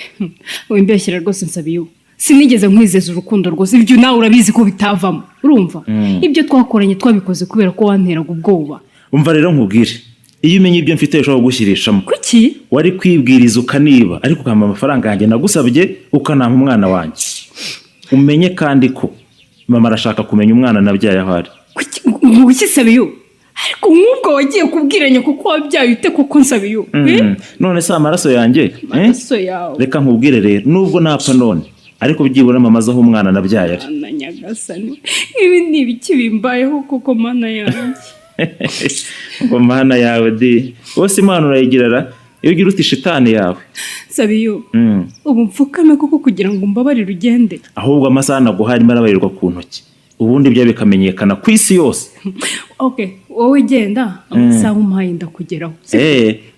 wimbeshyira rwose nsabiyo sinigeze nkwizeza urukundo rwose ibyo nawe urabizi ko bitavamo urumva ibyo twakoranye twabikoze kubera ko wanteraga ubwoba umva rero nkubwire iyo umenye ibyo mfite ushobora gushyirishamo kuki wari kwibwiriza ukaniba ariko ukampa amafaranga yanjye nagusabye ukanampa umwana wanjye umenye kandi ko mama arashaka kumenya umwana nabyaye aho ari kuki sabiyo ariko nk'ubwo wagiye kubwiranya kuko wabyaye ute koko nsabiyo none se amaraso yanjye yawe reka nkubwire rero nubwo napfa none ariko byibura mama azaho umwana nabyaye ari nyagasani ibi ni ibiki bimbayeho koko mana yanjye ngo mana yawe di wose imana urayigirara iyo ugira uti shitani yawe Sabiyo ubu mfukame koko kugira ngo mbabarire ugende ahubwo amasaha naguhaye arimo arabarirwa ku ntoki ubundi byo bikamenyekana ku isi yose. Okay wowe genda amasaha umpaye ndakugeraho.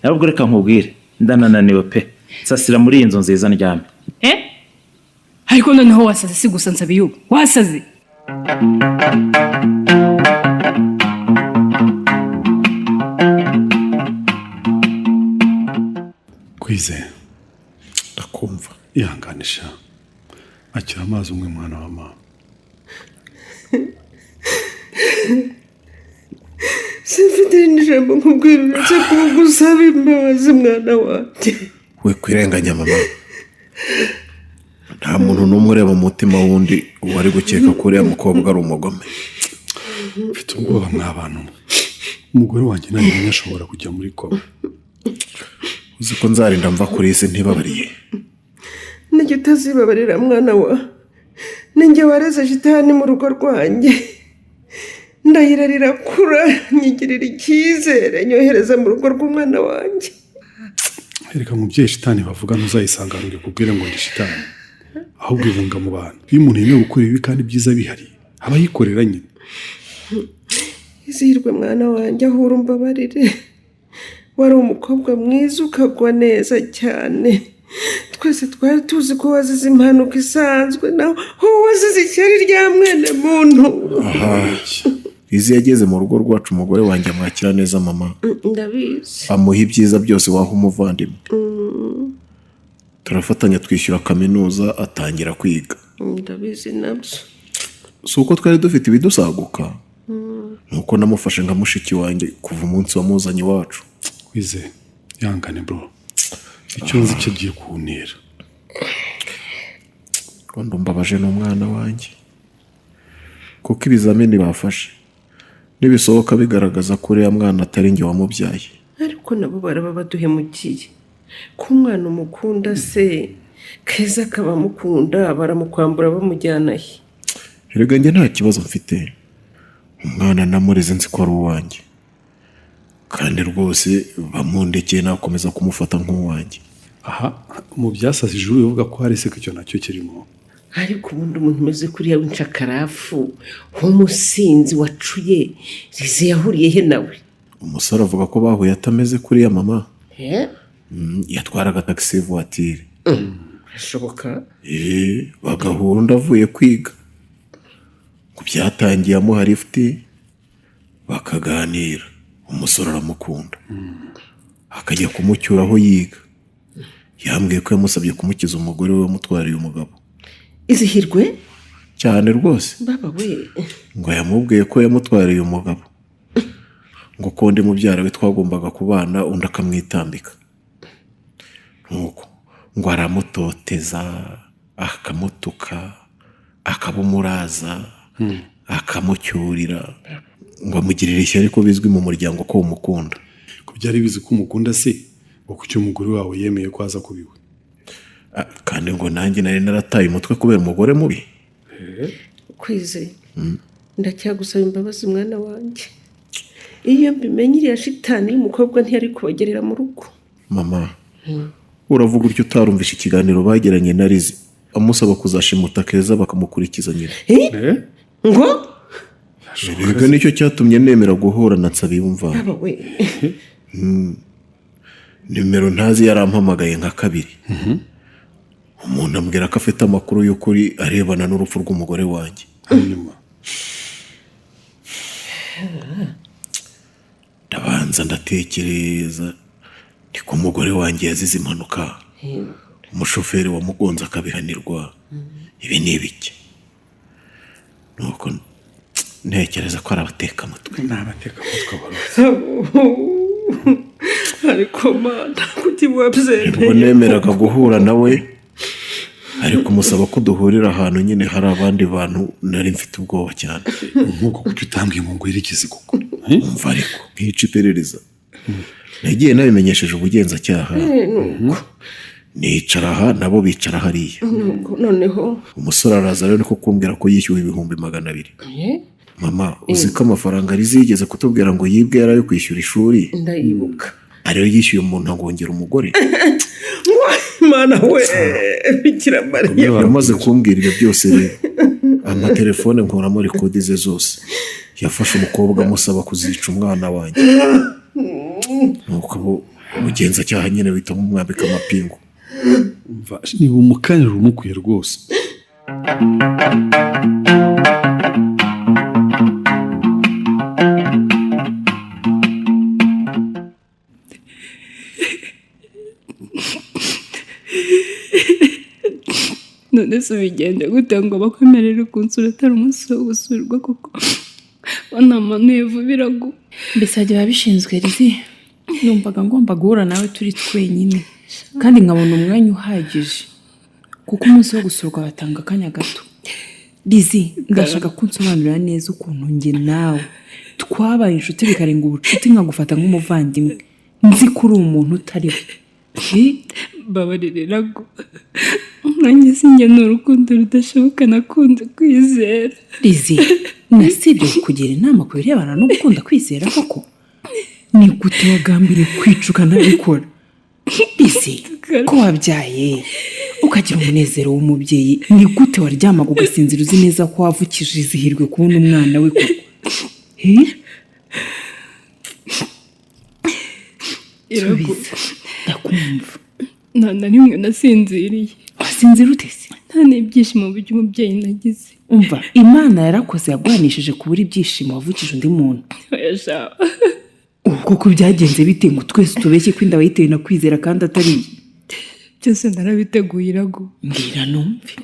Nabwo reka nkubwire ndanananiwe pe sasira muri iyi nzu nziza ndyame. Ariko noneho wasaze si gusa Sabiyo wasaze. Kwize ndakumva ihanganisha akira amazi umwe mwana wa mama. Simfite n'ijambo nkubwira uretse kugusaba imbabazi mwana wanjye. We kwirenganya mama, nta muntu n'umwe ureba umutima wundi wari gukeka ko uriya mukobwa ari umugome. Mfite ubwoba mw'abantu, umugore wanjye nari ashobora kujya muri koma. Uzi ko nzarinda mva kuri isi ntibabariye. Nijye utazibabarira mwana wa, ninjye wareze shitani mu rugo rwanjye. Ndayirarira kura nyigirira icyizere nyohereza mu rugo rw'umwana wanjye. Reka mubyeyi shitani bavuga ntuzayisanganire kubwire ngo ndi shitani, ahubwo ivunga mu bantu. Iyo umuntu yemeye gukora ibi kandi byiza bihari aba yikorera nyine. Izihirwe mwana wanjye aho urumbabarire, wari umukobwa mwiza ukagwa neza cyane. Twese twari tuzi ko wazize impanuka isanzwe naho wazize ishyari rya mwene muntu. Izi yageze mu rugo rwacu umugore wanjye amwakira neza mama. Ndabizi. Amuha ibyiza byose waha umuvandimwe. Turafatanya twishyura kaminuza atangira kwiga. Ndabizi nabyo. Si uko twari dufite ibidusaguka. Nuko namufashe nka mushiki wanjye kuva umunsi wamuzanye iwacu. Kwize yangane bro. Icyo nzi cyo giye kuntera. Kondo mbabaje n'umwana wanjye. Kuko ibizamini bafashe nibisohoka bigaragaza ko uriya mwana atari njye wamubyaye. Ariko nabo baraba baduhemukiye. Ko umwana umukunda se Keza akaba amukunda baramukwambura bamujyana he? Erega njye nta kibazo mfite. Umwana namureze nzi ko ari uwanjye. Kandi rwose bamundekeye nakomeza kumufata nk'uwanjye. Aha mu byasaze ijuru bivuga ko hari se icyo nacyo kirimo. Ariko ubundi umuntu umeze kuriya w'incakarafu nk'umusinzi wacuye Rize yahuriye he nawe? Umusore avuga ko bahuye atameze kuriya mama. Yatwaraga taxi voiture. Birashoboka? Bagahura undi avuye kwiga. Ku byatangiye amuha lift bakaganira. Umusore aramukunda. Akajya kumucyura aho yiga. Yambwiye ko yamusabye kumukiza umugore we wamutwariye umugabo. Izihirwe? Cyane rwose. Baba we. Ngo yamubwiye ko yamutwariye umugabo. Ngo konde mubyara we twagombaga kubana undi akamwitambika. Nuko ngo aramutoteza, akamutuka, akabumuraza, akamucyurira. Ngo amugirire ishyari ko bizwi mu muryango ko umukunda. Ko byari bizi ko umukunda se, ngo kuki umugore wawe yemeye ko aza kubiwe. Kandi ngo nanjye nari narataye umutwe kubera umugore mubi. Kwize. Ndacyagusaba imbabazi mwana wanjye. Iyo mbimenye iriya shitani y'umukobwa ntiyari kubagerera mu rugo. Mama, uravuga utyo utarumvisha ikiganiro bagiranye na Rize amusaba kuzashimuta Keza bakamukurikiza nyine. Ngo? Erega nicyo cyatumye nemera guhura na Nsabiyumva. Baba we. Nimero ntazi yarampamagaye nka kabiri. Umuntu ambwira ko afite amakuru y'ukuri arebana n'urupfu rw'umugore wanjye. Ndabanza ndatekereza ko umugore wanjye yazize impanuka. Umushoferi wamugonze akabihanirwa. Ibi ni ibiki? Nuko ntekereza ko ari abatekamutwe. Ni abatekamutwe ariko mana kuti wabyemeye. Ubwo nemeraga guhura nawe ariko umusaba ko duhurira ahantu nyine hari abandi bantu nari mfite ubwoba cyane. Nkuko kuki utambwiye ngo ngwirikize koko. Umva ariko nkica iperereza. Nagiye nabimenyesheje ubugenzacyaha. Nicara aha nabo bicara hariya. Noneho umusore araza rero niko kumbwira ko yishyuwe 200,000. Mama uzi ko amafaranga Rize yigeze kutubwira ngo yibwe yarayo kwishyura ishuri. Ndayibuka. ariyo yishyuye umuntu ngongera umugore. Mana we Bikira Mariya baramaze kumbwira ibyo byose rero amatelefone nkuramo rekodi ze zose. Yafashe umukobwa amusaba kuzica umwana wanjye, nuko umugenzacyaha nyine wita nk'umwambika amapingu. Niba umukanira umukwiye rwose. none se bigende gute ngo bakwemerere kunsura atari umunsi wo gusurwa koko banamanuye vuba iragu. Mbese hajya babishinzwe Rizi, numvaga ngomba guhura nawe turi twenyine kandi nkabona umwanya uhagije kuko umunsi wo gusurwa batanga akanya gato. Rizi, ndashaka kunsobanurira neza ukuntu njye nawe twabaye inshuti bikarenga ubucuti nkagufata nk'umuvandimwe nzi kuri umuntu utari we. Babaririrago nanjye sinjye n'urukundo rudashoboka nakunze kwizera. Rizi, nasibye kugira inama ku birebana no gukunda kwizera koko? Ni gute wagambiriye kwicuka ntabikora? Rizi, ko wabyaye ukagira umunezero w'umubyeyi, ni gute waryamaga ugasinzira uzi neza ko wavukije izihirwe kubona umwana we koko? Iraguza ndakumva. nta na rimwe nasinziriye. Wasinzira ute se? nta n'ibyishimo by'umubyeyi nagize. Umva, Imana yarakoze yaguhanishije kubura ibyishimo wavukije undi muntu. Koko byagenze bite ngo twese tubeshye ko inda wayitewe na kwizera kandi atari iye? Byose narabiteguye Iragu. Mbwira numve.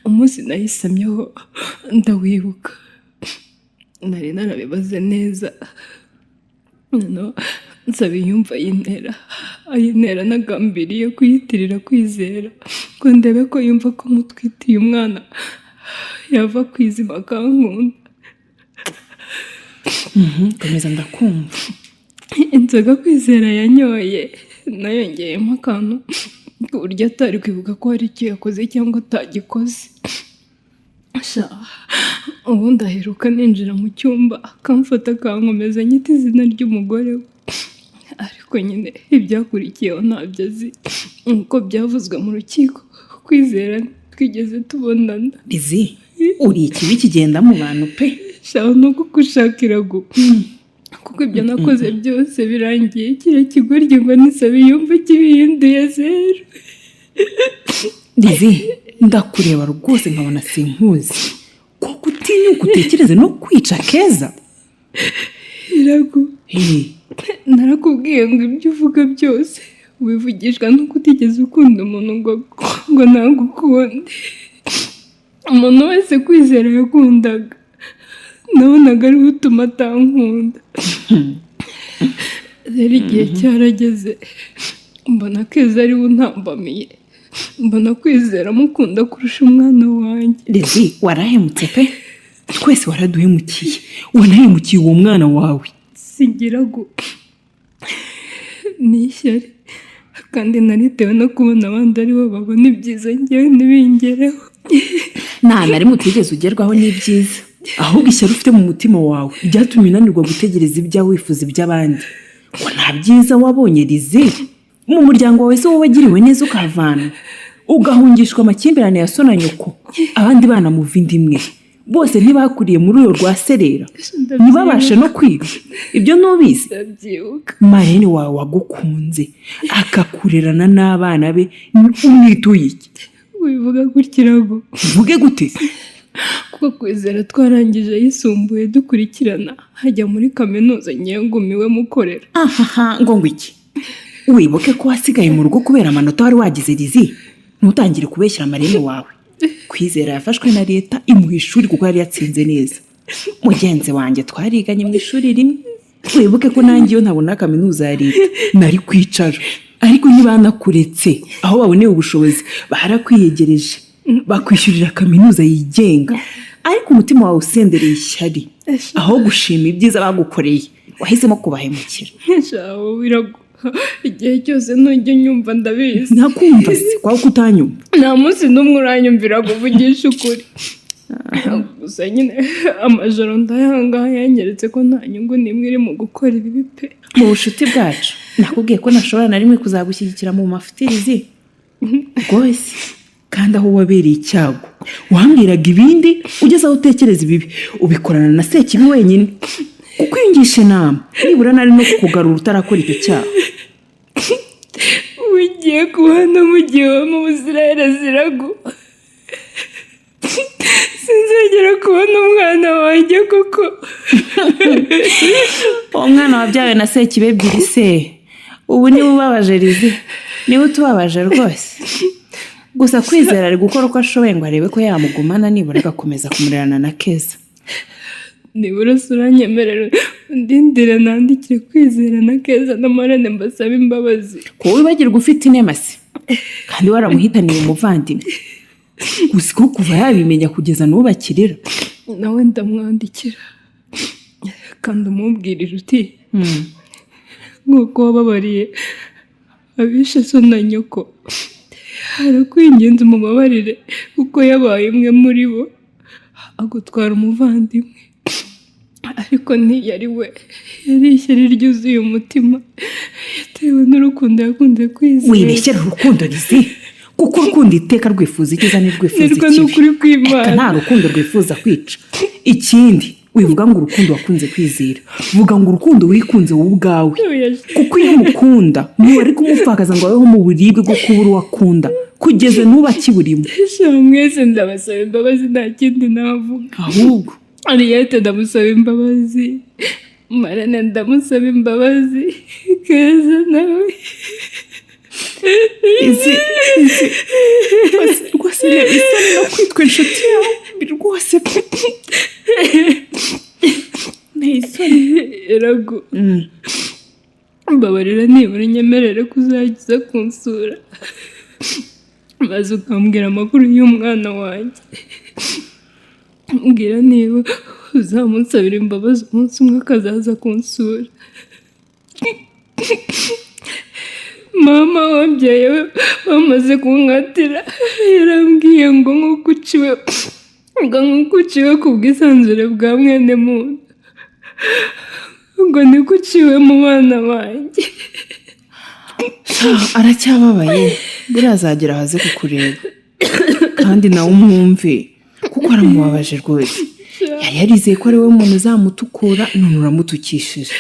Umunsi nayisamyeho ndawibuka, nari narabibaze neza, noneho nsaba iyumva ayintera nagambiriye kuyitirira kwizera ngo ndebe ko yumva ko mutwitiye umwana yava kwizima akankunda. Komeza ndakumva. Inzoga kwizera yanyoye nayongeyemo akantu ku buryo atari kwibuka ko hari icyo yakoze cyangwa atagikoze. Ubundi aheruka ninjira mu cyumba akamfata akankomeza nyita izina ry'umugore we, ariko nyine ibyakurikiyeho ntabyo azi nk'uko byavuzwe mu rukiko. Kwizera twigeze tubonana. Rizi, uri ikibi kigenda mu bantu pe. Shaho no kugushakira kuko ibyo nakoze byose birangiye kiriya kigoryi ngo nisabe yumva kibihinduye zero. Rizi, ndakureba rwose nkabona sinkuzi kuko utinyuka utekereze no kwica Keza. Iragu, narakubwiye ngo ibyo uvuga byose wivugishwa nuko utigeze ukunda umuntu ngo nagukunde. Umuntu wese kwizera yakundaga nabonaga ari utuma atankunda. Rero igihe cyarageze mbona Keza ari we untambamiye, mbona kwizera mukunda kurusha umwana wanjye. Rizi, warahemutse pe, twese waraduhemukiye, wanahemukiye uwo mwana wawe. Singira ni ishyari kandi naritewe no kubona abandi ari bo babona ibyiza njyewe ntibingereho. Nta na rimwe utigeze ugerwaho n'ibyiza, ahubwo ishyari ufite mu mutima wawe byatumye unanirwa gutegereza ibyawe wifuza iby'abandi. Ngo nta byiza wabonye Rizi mu muryango wawe se wowe wagiriwe neza ukahavana ugahungishwa amakimbirane ya so na nyoko, abandi bana muva inda imwe bose ntibakuriye muri uyo rwa serera ntibabashe no kwiga. Ibyo ntubizi? Marene wawe wagukunze akakurerana n'abana be umwituye iki? Wivuga gutya Iragu. Vuge gute? Kuko Kwizera twarangije yisumbuye dukurikirana hajya muri kaminuza nyengumiwe mukorera. Ngo iki? Wibuke ko wasigaye mu rugo kubera amanota wari wagize Rizi, ntutangire kubeshyira Marene wawe. Kwizera yafashwe na leta imuha ishuri kuko yari yatsinze neza. Mugenzi wanjye twariganye mu ishuri rimwe. Wibuke ko nanjye iyo ntabona kaminuza ya leta nari kwicara, ariko ntibanakuretse aho baboneye ubushobozi barakwiyegereje bakwishyurira kaminuza yigenga, ariko umutima wawe usendereye ishyari aho gushima ibyiza bagukoreye wahisemo kubahemukira. Shaho Iragu, igihe cyose ntujya nyumva ndabizi. Nakumva se kwa kutanyumva? Nta munsi n'umwe uranyumvira kuvugisha ukuri. gusa nyine amajoro ndayangaha yanyeretse ko nta nyungu n'imwe iri mu gukora ibi pe. Mu bucuti bwacu nakubwiye ko nashobora na rimwe kuzagushyigikira mu mafutirizi rwose, kandi aho wabereye icyago wambwiraga ibindi ugeze aho utekereza ibibi ubikorana na Sekibi wenyine, kukwingisha inama nibura nari no kukugarura utarakora icyo cyaha. Ugiye kubana mu gihe wa mu buziraherezo Iragu, sinzongera kubona umwana wanjye kuko umwana wabyawe na Sekibi ebyiri se, ubu niwe ubabaje Rizi, niwe utubabaje rwose. Gusa Kwizera ari gukora uko ashoboye ngo arebe ko yamugumana nibura agakomeza kumurerana na Keza. Nibura uranyemerera ndindire nandikire Kwizera na Keza na Marene mbasaba imbabazi. Ko wibagirwa ufite inema se kandi waramuhitaniye umuvandimwe, gusa ko kuva yabimenya kugeza n'ubakirira. Nawe ndamwandikira kandi umubwirira uti nk'uko wababariye abishe so na nyoko, harakwingenza umubabarire kuko yabaye umwe muri bo agutwara umuvandimwe, ariko ntiyari we, yari ishyari ryuzuye umutima yatewe n'urukundo yakunze Kwizera. Wibeshyera urukundo Rizi, kuko urukundo iteka rwifuza icyiza ntirwifuza ikibi. n'ukuri kw'Imana nta rukundo rwifuza kwica. Ikindi wivuga ngo urukundo wakunze Kwizera, vuga ngo urukundo wikunze wowe ubwawe, kuko iyo umukunda ntiwari kumupfakaza ngo abeho mu buribwe bwo kubura uwakunda kugeza n'ubu akiburimo. Mwese ndabasaba imbabazi, nta kindi navuga. Ahubwo Ariyete ndamusaba imbabazi, Marene ndamusaba imbabazi, Keza nawe rwose isoni no kwitwa inshuti yawe rwose n'isoni. Iragu, mbabarira nibura unyemerere kuzagiza kunsura maze ukambwira amakuru y'umwana wanjye. Mbwira niba uzamusabira imbabazi umunsi umwe akazaza kunsura. Mama wabyaye we bamaze kunkatira yarambwiye ngo nk'uko uciwe ku bwisanzure bwa mwene muntu ngo niko uciwe mu bana banjye. aracyababaye, buriya azagera ahaze kukureba kandi nawe umwumve kuko aramubabaje rwose. Yari yarizeye ko ari we muntu uzamutukura, none uramutukishije.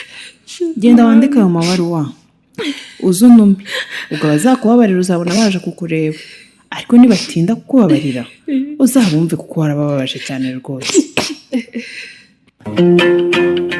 Genda wandike ayo mabaruwa uzunume, ubwo bazakubabarira uzabona baje kukureba, ariko nibatinda kukubabarira uzabumve kuko warabababaje cyane rwose.